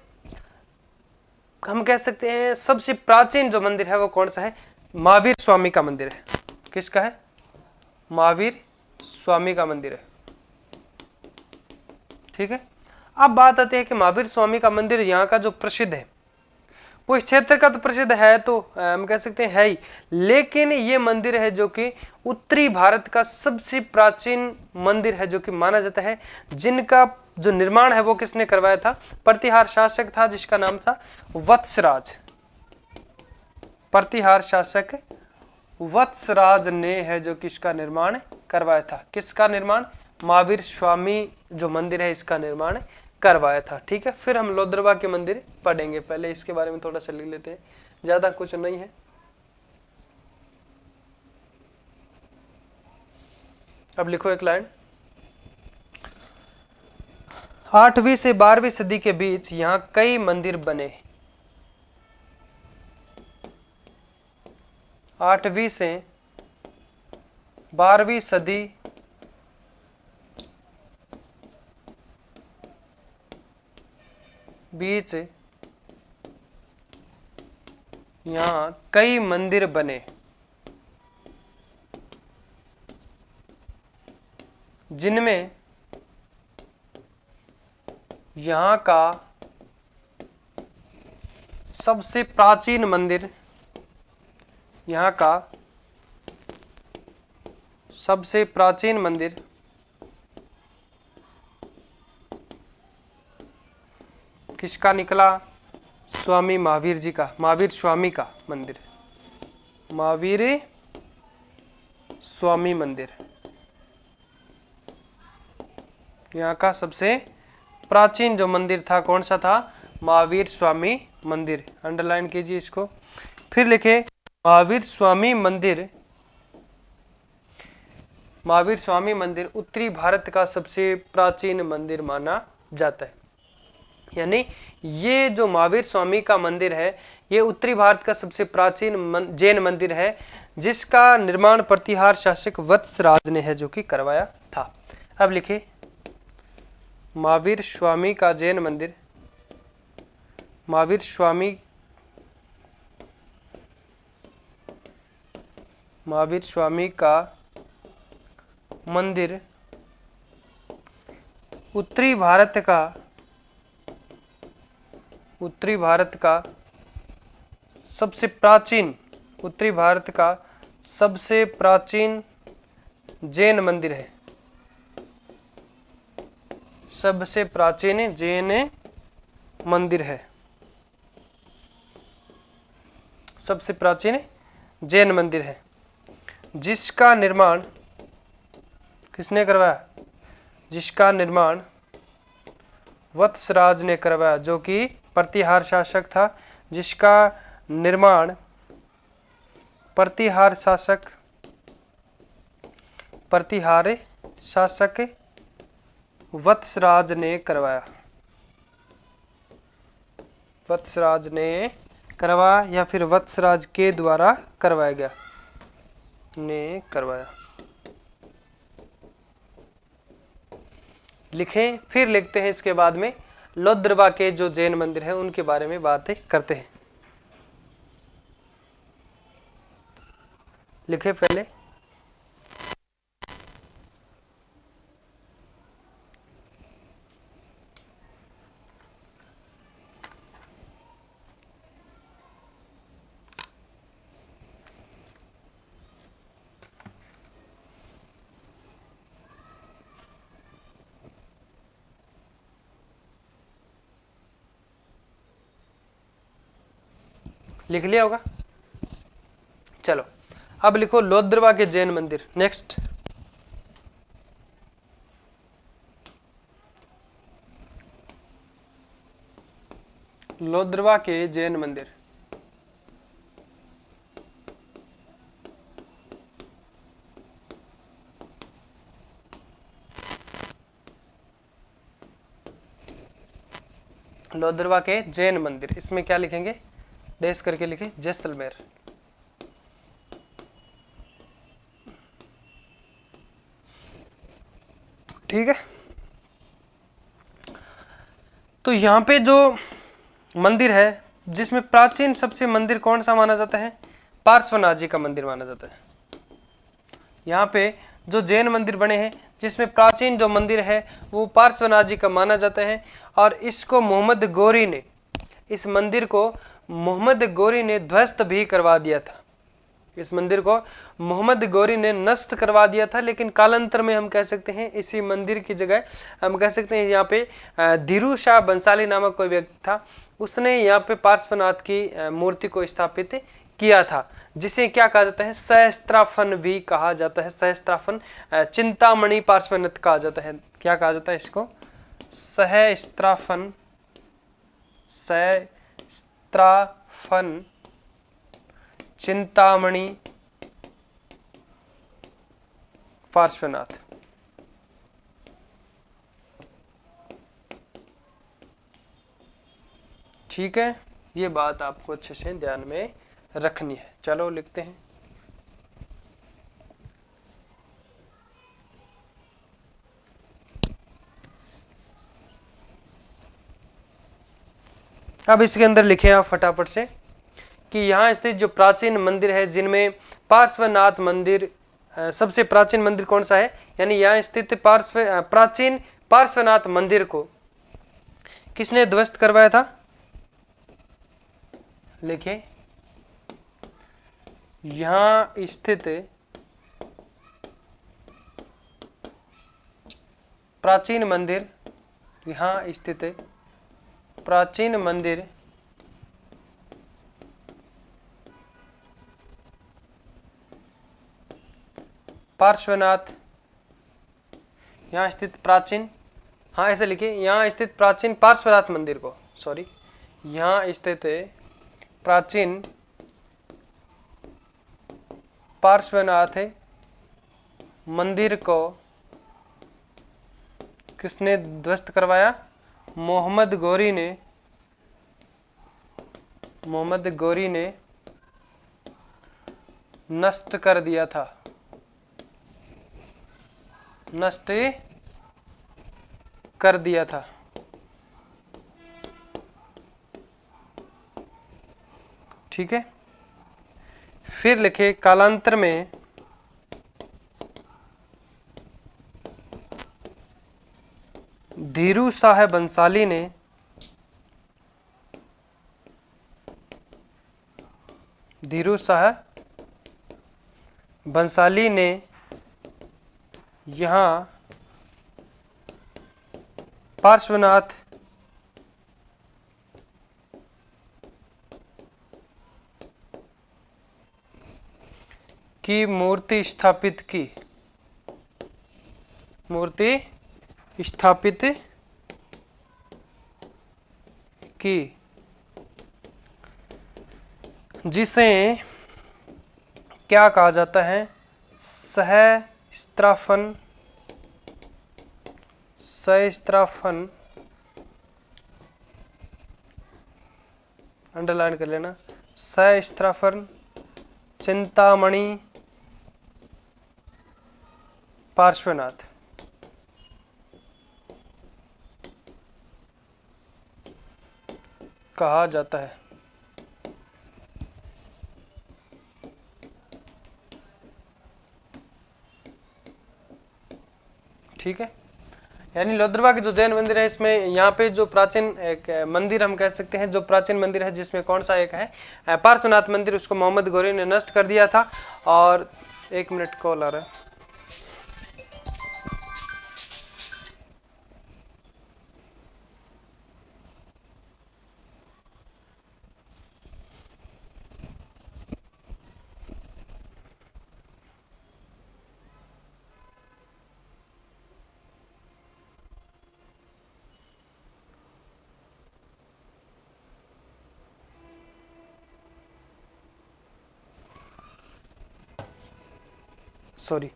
हम कह सकते हैं सबसे प्राचीन जो मंदिर है वो कौन सा है? महावीर स्वामी का मंदिर है। किसका है? महावीर स्वामी का मंदिर है। ठीक है, अब बात आती है कि महावीर स्वामी का मंदिर यहाँ का जो प्रसिद्ध है वो इस क्षेत्र का तो प्रसिद्ध है, तो हम कह सकते हैं है ही, लेकिन ये मंदिर है जो कि उत्तरी भारत का सबसे प्राचीन मंदिर है, जो कि माना जाता है, जिनका जो निर्माण है वो किसने करवाया था? प्रतिहार शासक था, जिसका नाम था वत्सराज। प्रतिहार शासक वत्सराज ने है जो किसका निर्माण करवाया था? किसका निर्माण? महावीर स्वामी जो मंदिर है इसका निर्माण करवाया था। ठीक है, फिर हम लोद्रवा के मंदिर पढ़ेंगे, पहले इसके बारे में थोड़ा सा लिख लेते हैं, ज्यादा कुछ नहीं है। अब लिखो एक लाइन। 8वीं से 12वीं सदी के बीच यहां कई मंदिर बने। 8वीं से 12वीं सदी बीच यहां कई मंदिर बने, जिनमें यहां का सबसे प्राचीन मंदिर, यहां का सबसे प्राचीन मंदिर किसका निकला? स्वामी महावीर जी का, महावीर स्वामी का मंदिर, महावीर स्वामी मंदिर यहाँ का सबसे प्राचीन जो मंदिर था कौन सा था? महावीर स्वामी मंदिर। अंडरलाइन कीजिए इसको। फिर लिखे महावीर स्वामी मंदिर। महावीर स्वामी मंदिर उत्तरी भारत का सबसे प्राचीन मंदिर माना जाता है, यानी ये जो महावीर स्वामी का मंदिर है ये उत्तरी भारत का सबसे प्राचीन जैन मंदिर है, जिसका निर्माण प्रतिहार शासक वत्सराज ने है जो कि करवाया था। अब लिखिए महावीर स्वामी का जैन मंदिर, महावीर स्वामी का मंदिर उत्तरी भारत का सबसे प्राचीन जैन मंदिर है, सबसे प्राचीन जैन मंदिर है, सबसे प्राचीन जैन मंदिर है, जिसका निर्माण किसने करवाया? जिसका निर्माण वत्सराज ने करवाया, जो कि प्रतिहार शासक था, जिसका निर्माण प्रतिहार शासक वत्सराज ने करवाया। वत्सराज ने करवाया या फिर वत्सराज के द्वारा करवाया गया, ने करवाया। लिखें, फिर लिखते हैं इसके बाद में लोद्रवा के जो जैन मंदिर है उनके बारे में बातें करते हैं। लिखे पहले लिख लिया होगा। चलो अब लिखो लोद्रवा के जैन मंदिर। नेक्स्ट लोद्रवा के जैन मंदिर। लोद्रवा के जैन मंदिर, इसमें क्या लिखेंगे? डैश करके लिखे जैसलमेर। ठीक है, तो यहां पे जो मंदिर है जिसमें प्राचीन सबसे मंदिर कौन सा माना जाता है? पार्श्वनाथ जी का मंदिर माना जाता है। यहाँ पे जो जैन मंदिर बने हैं जिसमें प्राचीन जो मंदिर है वो पार्श्वनाथ जी का माना जाता है, और इसको मोहम्मद गौरी ने, इस मंदिर को मोहम्मद गौरी ने ध्वस्त भी करवा दिया था। इस मंदिर को मोहम्मद गौरी ने नष्ट करवा दिया था, लेकिन कालांतर में हम कह सकते हैं इसी मंदिर की जगह हम कह सकते हैं यहाँ पे धीरू शाह बंसाली नामक कोई व्यक्ति था, उसने यहाँ पे पार्श्वनाथ की मूर्ति को स्थापित किया था, जिसे क्या कहा जाता है, सहस्त्राफन भी कहा जाता है। सहस्त्राफन चिंतामणि पार्श्वनाथ कहा जाता है। क्या कहा जाता है इसको? सहस्त्राफन। सहस्त्राफन चिंतामणि पार्श्वनाथ। ठीक है, ये बात आपको अच्छे से ध्यान में रखनी है। चलो लिखते हैं। अब इसके अंदर लिखे आप फटाफट से कि यहाँ स्थित जो प्राचीन मंदिर है, जिनमें पार्श्वनाथ मंदिर सबसे प्राचीन मंदिर कौन सा है, यानी यहाँ स्थित प्राचीन पार्श्वनाथ मंदिर को किसने ध्वस्त करवाया था? लिखे, यहाँ स्थित प्राचीन मंदिर, यहाँ स्थित प्राचीन मंदिर पार्श्वनाथ, यहाँ स्थित प्राचीन, हाँ ऐसे लिखिए, यहाँ स्थित प्राचीन पार्श्वनाथ मंदिर को, सॉरी, यहाँ स्थित प्राचीन पार्श्वनाथ मंदिर को किसने ध्वस्त करवाया? मोहम्मद गौरी ने। मोहम्मद गौरी ने नष्ट कर दिया था। नष्ट कर दिया था। ठीक है, फिर लिखे कालांतर में धीरू शाह बंसाली ने यहाँ पार्श्वनाथ की मूर्ति स्थापित की। मूर्ति स्थापित की, जिसे क्या कहा जाता है? सहस्त्राफन। सहस्त्राफन अंडरलाइन कर लेना। सहस्त्राफन चिंतामणि पार्श्वनाथ। कहा जाता है। ठीक है, यानी लोहद्रवा के जो जैन मंदिर है, इसमें यहाँ पे जो प्राचीन एक मंदिर हम कह सकते हैं, जो प्राचीन मंदिर है, जिसमें कौन सा एक है पार्श्वनाथ मंदिर, उसको मोहम्मद गौरी ने नष्ट कर दिया था। और 1 मिनट कॉल आ रहा है। सॉरी,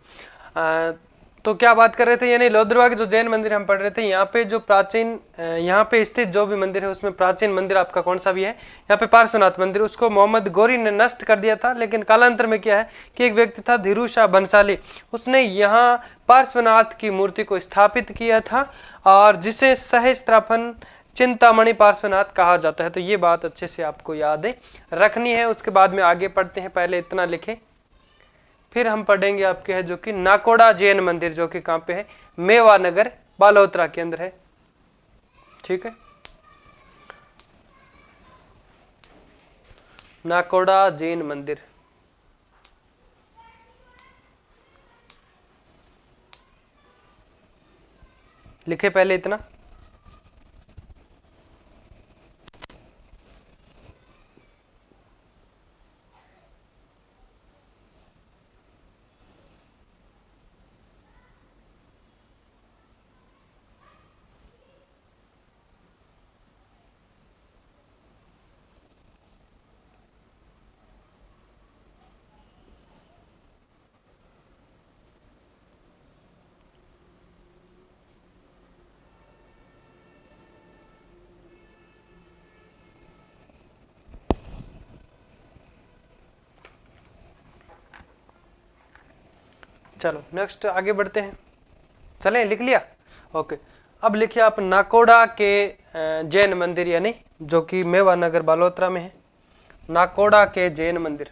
तो क्या बात कर रहे थे, यानी लोहद्रवा के जो जैन मंदिर हम पढ़ रहे थे, यहाँ पे जो प्राचीन यहाँ पे स्थित जो भी मंदिर है, उसमें प्राचीन मंदिर आपका कौन सा भी है, यहाँ पे पार्श्वनाथ मंदिर, उसको मोहम्मद गौरी ने नष्ट कर दिया था। लेकिन कालांतर में क्या है कि एक व्यक्ति था धीरू शाह बंसाली, उसने यहाँ पार्श्वनाथ की मूर्ति को स्थापित किया था, और जिसे सहस्त्राफन चिंतामणि पार्श्वनाथ कहा जाता है। तो ये बात अच्छे से आपको याद रखनी है। उसके बाद में आगे पढ़ते हैं, पहले इतना लिखें, फिर हम पढ़ेंगे आपके है जो कि नाकोड़ा जैन मंदिर, जो कि कहाँ पे है, मेवा नगर बालोतरा के अंदर है। ठीक है, नाकोड़ा जैन मंदिर। लिखे पहले इतना। चलो नेक्स्ट आगे बढ़ते हैं। चलें, लिख लिया? ओके। अब लिखिए आप नाकोड़ा के जैन मंदिर, यानी जो कि मेवा नगर बालोतरा में है। नाकोड़ा के जैन मंदिर।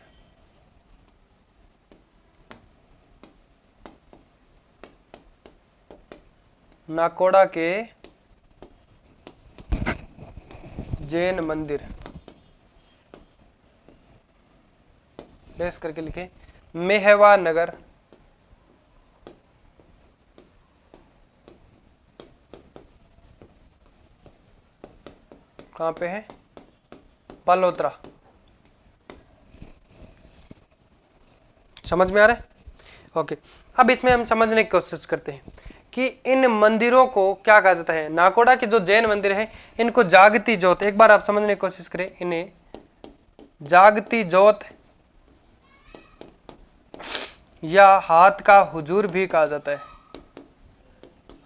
नाकोड़ा के जैन मंदिर, बेस करके लिखे मेहवा नगर, कहाँ पे है? बालोतरा। समझ में आ रहा है? ओके। अब इसमें हम समझने की कोशिश करते हैं कि इन मंदिरों को क्या कहा जाता है। नाकोड़ा के जो जैन मंदिर है इनको जागती ज्योत, एक बार आप समझने की कोशिश करें, इन्हें जागती ज्योत या हाथ का हुजूर भी कहा जाता है।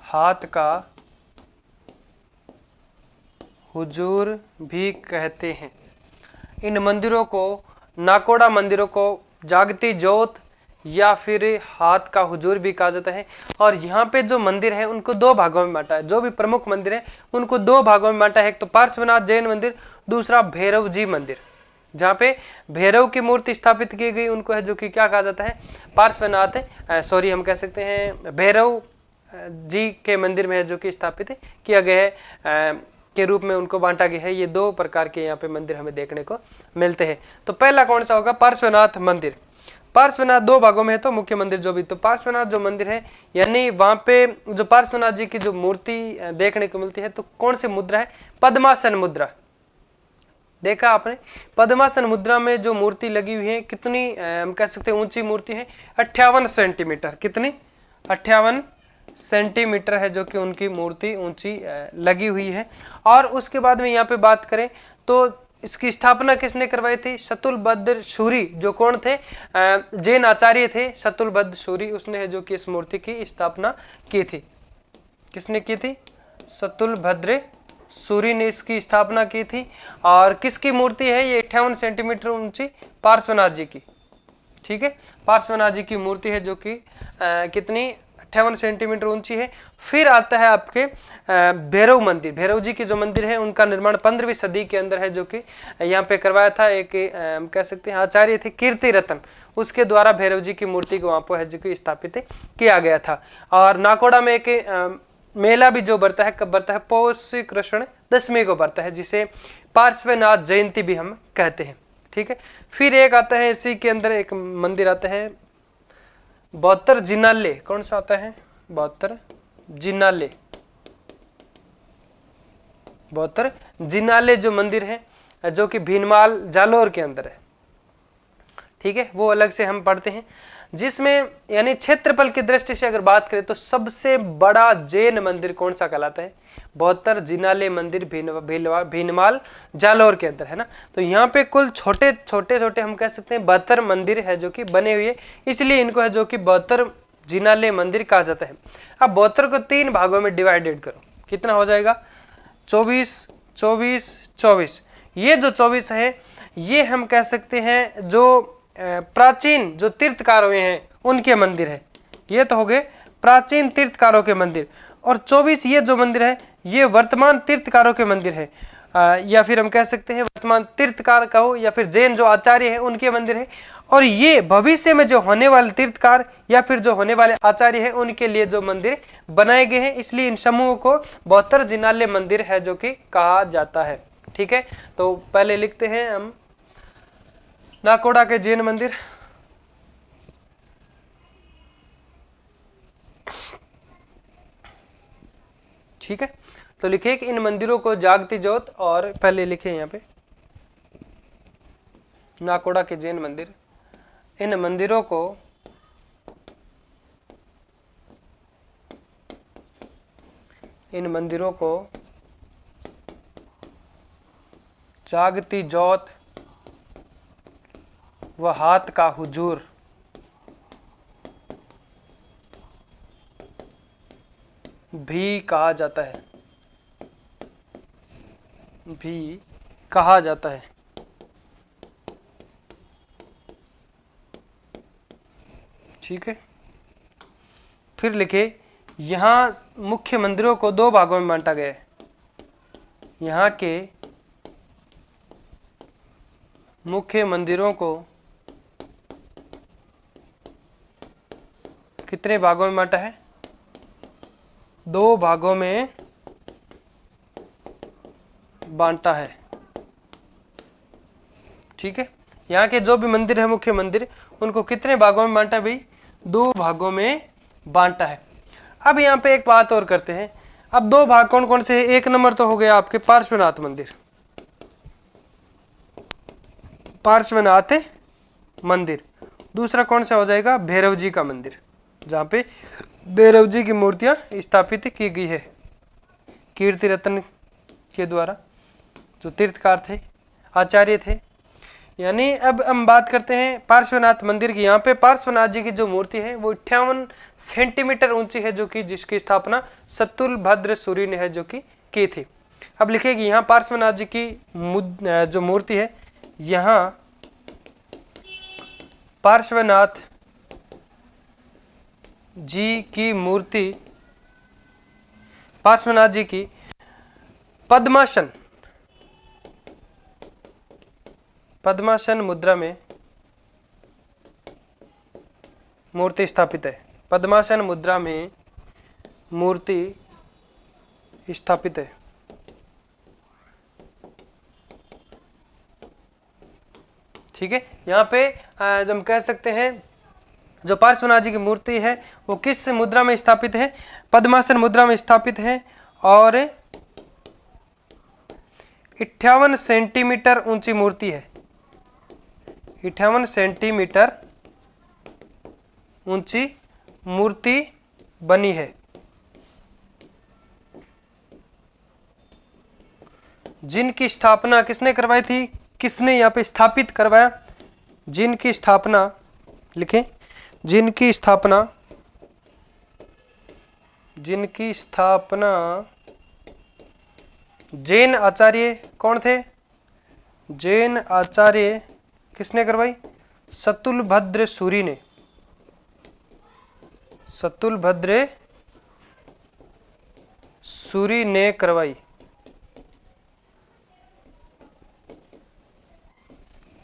हाथ का हुजूर भी कहते हैं। इन मंदिरों को, नाकोड़ा मंदिरों को जागती ज्योत या फिर हाथ का हुजूर भी कहा जाता है। और यहाँ पे जो मंदिर है उनको दो भागों में बांटा है। जो भी प्रमुख मंदिर है उनको दो भागों में बांटा है। एक तो पार्श्वनाथ जैन मंदिर, दूसरा भैरव जी मंदिर। जहाँ पे भैरव की मूर्ति स्थापित की गई उनको है जो कि क्या कहा जाता है? पार्श्वनाथ, सॉरी हम कह सकते हैं भैरव जी के मंदिर में है जो कि स्थापित किया गया है के रूप में उनको बांटा गया है। ये दो प्रकार के यहाँ पे मंदिर हमें देखने को मिलते हैं। तो पहला कौन सा होगा? पार्श्वनाथ मंदिर। पार्श्वनाथ दो भागों में है, तो मुख्य मंदिर जो भी, तो पार्श्वनाथ जो मंदिर है, यानी वहां पे जो पार्श्वनाथ जी की जो मूर्ति देखने को मिलती है, तो कौन सी मुद्रा है? पद्मासन मुद्रा। देखा आपने? पद्मासन मुद्रा में जो मूर्ति लगी हुई है, कितनी हम कह सकते हैं ऊंची मूर्ति है? 58 सेंटीमीटर। कितनी? 58 सेंटीमीटर है जो कि उनकी मूर्ति ऊंची लगी हुई है। और उसके बाद में यहाँ पे बात करें तो इसकी स्थापना किसने करवाई थी? शतुलभद्र सूरी, जो कौन थे? जैन आचार्य थे शतुलभद्र सूरी, उसने है जो कि इस मूर्ति की स्थापना की थी। किसने की थी? शतुलभद्र सूरी ने इसकी स्थापना की थी। और किसकी मूर्ति है ये? 58 सेंटीमीटर ऊंची पार्श्वनाथ जी की। ठीक है, पार्श्वनाथ जी की मूर्ति है जो कि कितनी? 58 सेंटीमीटर ऊंची है। फिर आता है आपके भैरव मंदिर। भैरव जी के जो मंदिर है उनका निर्माण 15वीं सदी के अंदर है जो कि यहाँ पे करवाया था एक हम कह सकते हैं आचार्य थे कीर्ति रतन, उसके द्वारा भैरव जी की मूर्ति को वहाँ पर है जो कि स्थापित किया गया था। और नाकोड़ा में एक मेला भी जो बढ़ता है, कब बढ़ता है? पौष कृष्ण दशमी को बढ़ता है, जिसे पार्श्वनाथ जयंती भी हम कहते हैं। ठीक है। फिर एक आता है इसी के अंदर एक मंदिर आता है बौद्धर जिनाले। कौन सा आता है? बौद्धर जिनाले। बौद्धर जिनाले जो मंदिर है जो कि भीनमाल जालोर के अंदर है। ठीक है, वो अलग से हम पढ़ते हैं। जिसमें यानी क्षेत्रफल की दृष्टि से अगर बात करें तो सबसे बड़ा जैन मंदिर कौन सा कहलाता है? बौद्धर जिनाले मंदिर भीनमाल जालोर के अंदर है ना। तो यहाँ पे कुल छोटे छोटे हम कह सकते हैं 72 मंदिर है जो कि बने हुए, इसलिए इनको है जो कि बौद्धर जिनाले मंदिर कहा जाता है। अब बौद्धर को 3 भागों में डिवाइडेड करो, कितना हो जाएगा? 24 24 24। ये जो 24 है ये हम कह सकते हैं जो प्राचीन जो तीर्थकार हुए हैं उनके मंदिर है। ये तो हो गए प्राचीन तीर्थकारों के मंदिर। और 24 ये जो मंदिर है ये वर्तमान तीर्थकारों के मंदिर है, या फिर हम कह सकते हैं वर्तमान तीर्थकार कहो या फिर जैन जो आचार्य है उनके मंदिर है। और ये भविष्य में जो होने वाले तीर्थकार या फिर जो होने वाले आचार्य है उनके लिए जो मंदिर बनाए गए हैं, इसलिए इन समूहों को बौद्धर जिनाले मंदिर है जो कि कहा जाता है। ठीक है, तो पहले लिखते हैं हम नाकोड़ा के जैन मंदिर, ठीक है। तो लिखे कि इन मंदिरों को जागती ज्योत, और पहले लिखे यहाँ पे नाकोड़ा के जैन मंदिर, इन मंदिरों को जागती ज्योत व हाथ का हुजूर भी कहा जाता है, ठीक है। फिर लिखे यहाँ मुख्य मंदिरों को दो भागों में बांटा गया है। यहाँ के मुख्य मंदिरों को कितने भागों में बांटा है? दो भागों में बांटा है, ठीक है। यहाँ के जो भी मंदिर है, मुख्य मंदिर, उनको कितने भागों में बांटा है भाई? दो भागों में बांटा है। अब यहाँ पे एक बात और करते हैं। अब दो भाग कौन कौन से हैं? एक नंबर तो हो गया आपके पार्श्वनाथ मंदिर, पार्श्वनाथ मंदिर। दूसरा कौन सा हो जाएगा? भैरव जी का मंदिर, जहाँ पे भैरव जी की मूर्तियां स्थापित की गई है कीर्ति रत्न के द्वारा, जो तीर्थकार थे, आचार्य थे। यानी अब हम बात करते हैं पार्श्वनाथ मंदिर की। यहाँ पे पार्श्वनाथ जी की जो मूर्ति है वो 58 सेंटीमीटर ऊंची है, जो कि जिसकी स्थापना सतुल भद्र सूरी ने है जो कि की थी। अब लिखेगी यहाँ पार्श्वनाथ जी की जो मूर्ति है, यहाँ पार्श्वनाथ जी की मूर्ति, पार्श्वनाथ जी की पद्मासन मुद्रा में मूर्ति स्थापित है। पद्मासन मुद्रा में मूर्ति स्थापित है, ठीक है। यहाँ पे हम कह सकते हैं जो पार्श्वनाथ जी की मूर्ति है वो किस मुद्रा में स्थापित है? पद्मासन मुद्रा में स्थापित है, और 58 सेंटीमीटर ऊंची मूर्ति है। 58 सेंटीमीटर ऊंची मूर्ति बनी है, जिनकी स्थापना किसने करवाई थी? किसने यहाँ पे स्थापित करवाया? जिनकी स्थापना लिखें, जिनकी स्थापना जैन आचार्य कौन थे? जैन आचार्य किसने करवाई? सतुलभद्र सूरी ने। सतुलभद्र सूरी ने करवाई,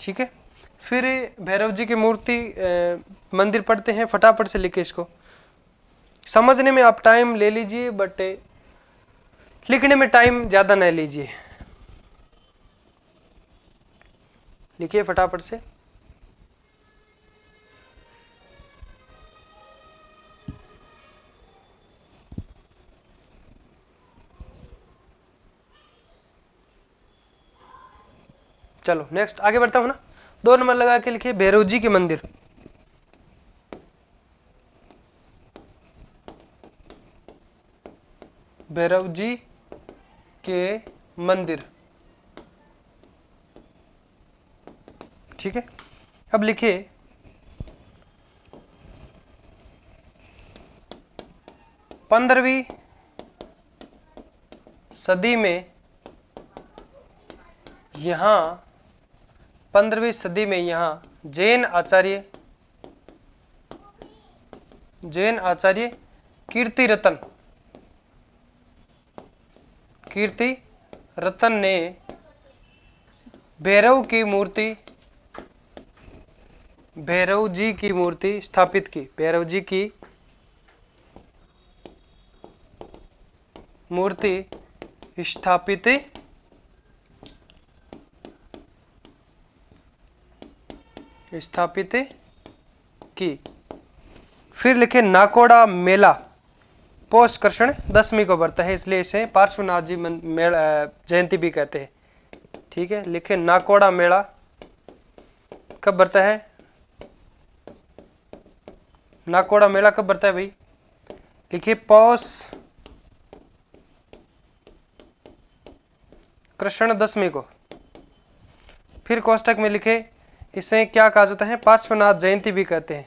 ठीक है। फिर भैरव जी की मूर्ति मंदिर पढ़ते हैं, फटाफट से लिखे इसको। समझने में आप टाइम ले लीजिए, बट लिखने में टाइम ज्यादा न लीजिए। लिखिए फटाफट से। चलो नेक्स्ट आगे बढ़ता हूं ना। 2 नंबर लगा के लिखिए भैरव जी के मंदिर। भैरव जी के मंदिर, ठीक है। अब लिखिए 15वीं सदी में यहाँ 15वीं सदी में यहाँ जैन आचार्य कीर्ति रतन ने भैरव जी की मूर्ति स्थापित की। भैरव जी की मूर्ति स्थापित स्थापित की। फिर लिखे नाकोड़ा मेला पौष कृष्ण दशमी को बढ़ता है, इसलिए इसे पार्श्वनाथ जी जयंती भी कहते हैं। ठीक है, लिखे नाकोड़ा मेला कब बढ़ता है? नाकोड़ा मेला कब बढ़ता है भाई? लिखिए पौष कृष्ण दशमी को। फिर कोष्टक में लिखे इसे क्या कहा जाता है? पार्श्वनाथ जयंती भी कहते हैं।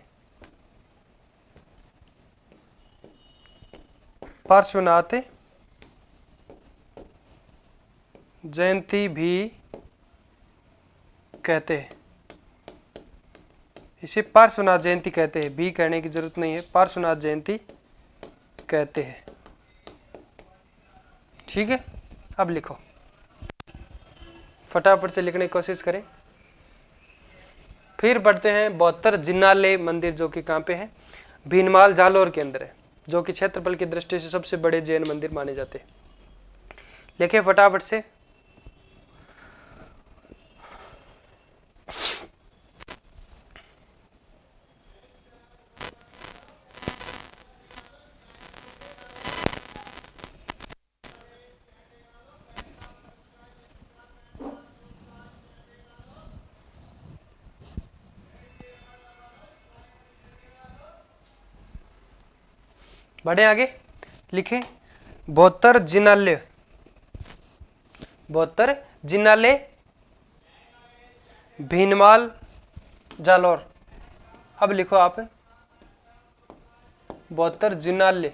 पार्श्वनाथ जयंती भी कहते हैं, इसे पार्श्वनाथ जयंती कहते हैं, भी कहने की जरूरत नहीं है, पार्श्वनाथ जयंती कहते हैं। ठीक है, अब लिखो, फटाफट से लिखने की कोशिश करें। फिर बढ़ते हैं 72 जिन्नाले मंदिर, जो कि कहाँ पे है? भीनमाल जालोर के अंदर है, जो कि क्षेत्रफल की दृष्टि से सबसे बड़े जैन मंदिर माने जाते हैं। लिखे फटाफट से। बढ़े आगे, लिखे 72 जिन्नाले, 72 जिन्नाले भीनमाल जालोर। अब लिखो आप 72 जिन्नाले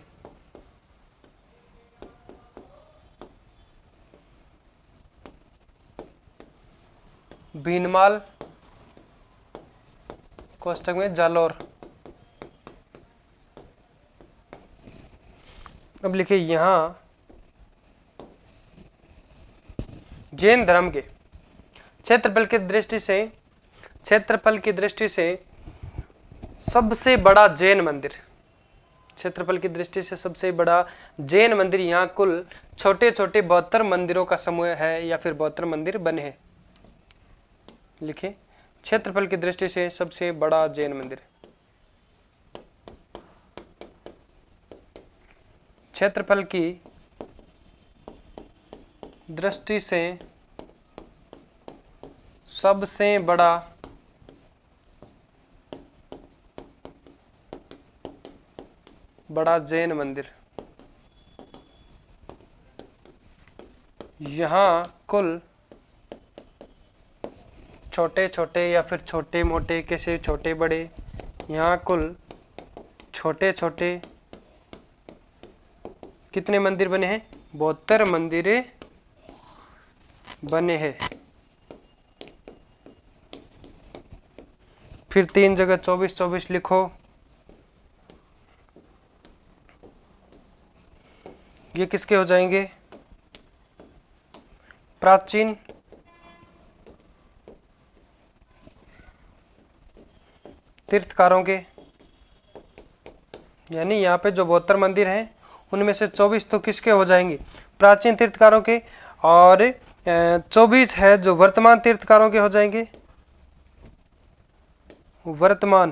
भीनमाल कोष्टक में जालोर। अब लिखिए यहां जैन धर्म के क्षेत्रफल की दृष्टि से सबसे बड़ा जैन मंदिर, क्षेत्रफल की दृष्टि से सबसे बड़ा जैन मंदिर, यहाँ कुल छोटे छोटे 72 मंदिरों का समूह है या फिर 72 मंदिर बने हैं। लिखिए क्षेत्रफल की दृष्टि से सबसे बड़ा जैन मंदिर, क्षेत्रफल की दृष्टि से सबसे बड़ा जैन मंदिर। यहाँ कुल छोटे छोटे या फिर छोटे मोटे, कैसे छोटे बड़े, यहाँ कुल छोटे छोटे कितने मंदिर बने हैं? 72 मंदिर बने हैं। फिर 3 जगह 24-24 लिखो। ये किसके हो जाएंगे? प्राचीन तीर्थकारों के, यानी यहाँ पे जो 72 मंदिर हैं उनमें से 24 तो किसके हो जाएंगे? प्राचीन तीर्थकारों के, और 24 है जो वर्तमान तीर्थकारों के हो जाएंगे। वर्तमान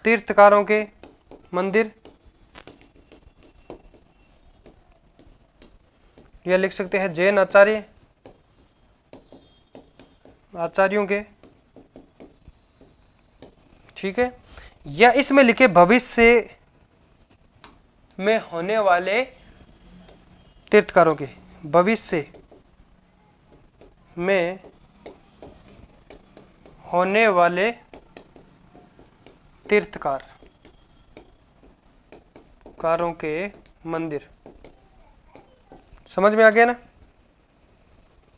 तीर्थकारों के मंदिर, यह लिख सकते हैं जैन आचार्यों के। ठीक है, या इसमें लिखे भविष्य में होने वाले तीर्थकारों के, भविष्य में होने वाले तीर्थकारों के मंदिर। समझ में आ गया ना?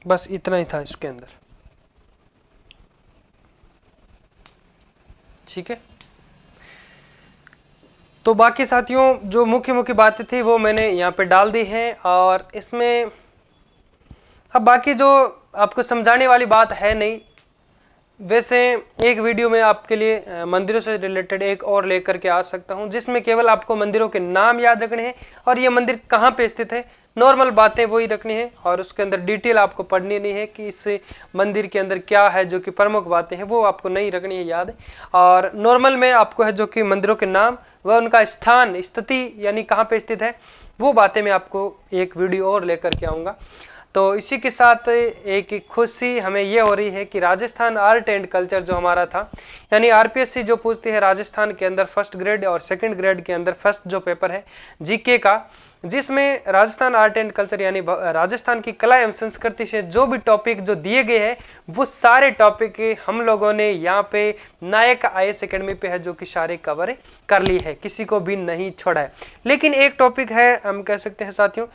बस इतना ही था इसके अंदर। ठीक है, तो बाकी साथियों जो मुख्य मुख्य बातें थी वो मैंने यहाँ पे डाल दी हैं, और इसमें अब बाकी जो आपको समझाने वाली बात है नहीं। वैसे एक वीडियो में आपके लिए मंदिरों से रिलेटेड एक और लेकर के आ सकता हूँ, जिसमें केवल आपको मंदिरों के नाम याद रखने हैं और ये मंदिर कहाँ पे स्थित है नॉर्मल बातें वही रखनी है और उसके अंदर डिटेल आपको पढ़नी नहीं है कि इस मंदिर के अंदर क्या है, जो कि प्रमुख बातें हैं वो आपको नहीं रखनी है याद। और नॉर्मल में आपको है जो कि मंदिरों के नाम व उनका स्थान स्थिति यानी कहाँ पे स्थित है वो बातें मैं आपको एक वीडियो और लेकर के आऊँगा। तो इसी के साथ एक खुशी हमें ये हो रही है कि राजस्थान आर्ट एंड कल्चर जो हमारा था, यानी आरपीएससी जो पूछती है राजस्थान के अंदर फर्स्ट ग्रेड और सेकंड ग्रेड के अंदर फर्स्ट जो पेपर है जीके का, जिसमें राजस्थान आर्ट एंड कल्चर यानी राजस्थान की कला एवं संस्कृति से जो भी टॉपिक जो दिए गए हैं वो सारे टॉपिक हम लोगों ने यहाँ पे नायक आईएएस एकेडमी पे है जो कि सारे कवर कर ली है, किसी को भी नहीं छोड़ा है। लेकिन एक टॉपिक है, हम कह सकते हैं साथियों,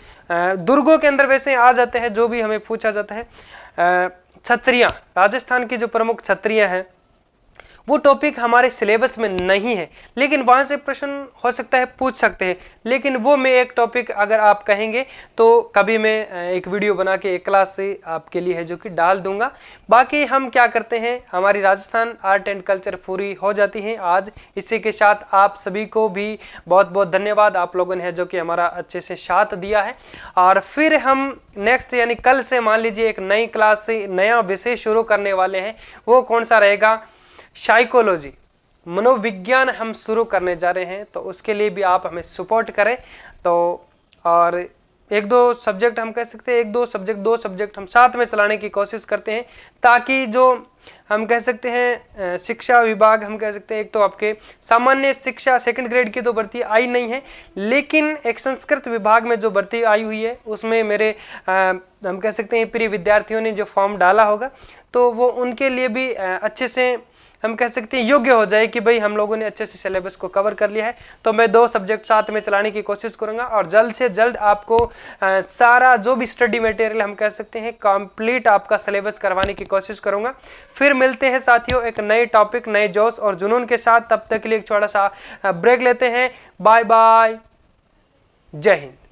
दुर्गों के अंदर वैसे आ जाते हैं जो भी हमें पूछा जाता है, छत्रियां, राजस्थान की जो प्रमुख छत्रियां हैं वो टॉपिक हमारे सिलेबस में नहीं है, लेकिन वहां से प्रश्न हो सकता है पूछ सकते हैं। लेकिन वो मैं एक टॉपिक अगर आप कहेंगे तो कभी मैं एक वीडियो बना के एक क्लास से आपके लिए है जो कि डाल दूंगा। बाकी हम क्या करते हैं, हमारी राजस्थान आर्ट एंड कल्चर पूरी हो जाती है आज। इसी के साथ आप सभी को भी बहुत बहुत धन्यवाद, आप लोगों ने है जो कि हमारा अच्छे से साथ दिया है। और फिर हम नेक्स्ट यानी कल से मान लीजिए एक नई क्लास से नया विषय शुरू करने वाले हैं। वो कौन सा रहेगा, साइकोलॉजी, मनोविज्ञान हम शुरू करने जा रहे हैं। तो उसके लिए भी आप हमें सपोर्ट करें। तो और एक दो सब्जेक्ट हम कह सकते हैं, दो सब्जेक्ट हम साथ में चलाने की कोशिश करते हैं, ताकि जो हम कह सकते हैं शिक्षा विभाग, हम कह सकते हैं एक तो आपके सामान्य शिक्षा सेकंड ग्रेड की तो भर्ती आई नहीं है, लेकिन एक संस्कृत विभाग में जो भर्ती आई हुई है उसमें मेरे हम कह सकते हैं प्रिय विद्यार्थियों ने जो फॉर्म डाला होगा तो वो उनके लिए भी अच्छे से हम कह सकते हैं योग्य हो जाए कि भाई हम लोगों ने अच्छे से सिलेबस को कवर कर लिया है। तो मैं 2 सब्जेक्ट साथ में चलाने की कोशिश करूंगा और जल्द से जल्द आपको सारा जो भी स्टडी मटेरियल हम कह सकते हैं कंप्लीट आपका सिलेबस करवाने की कोशिश करूंगा। फिर मिलते हैं साथियों एक नए टॉपिक, नए जोश और जुनून के साथ। तब तक के लिए एक छोटा सा ब्रेक लेते हैं। बाय बाय, जय हिंद।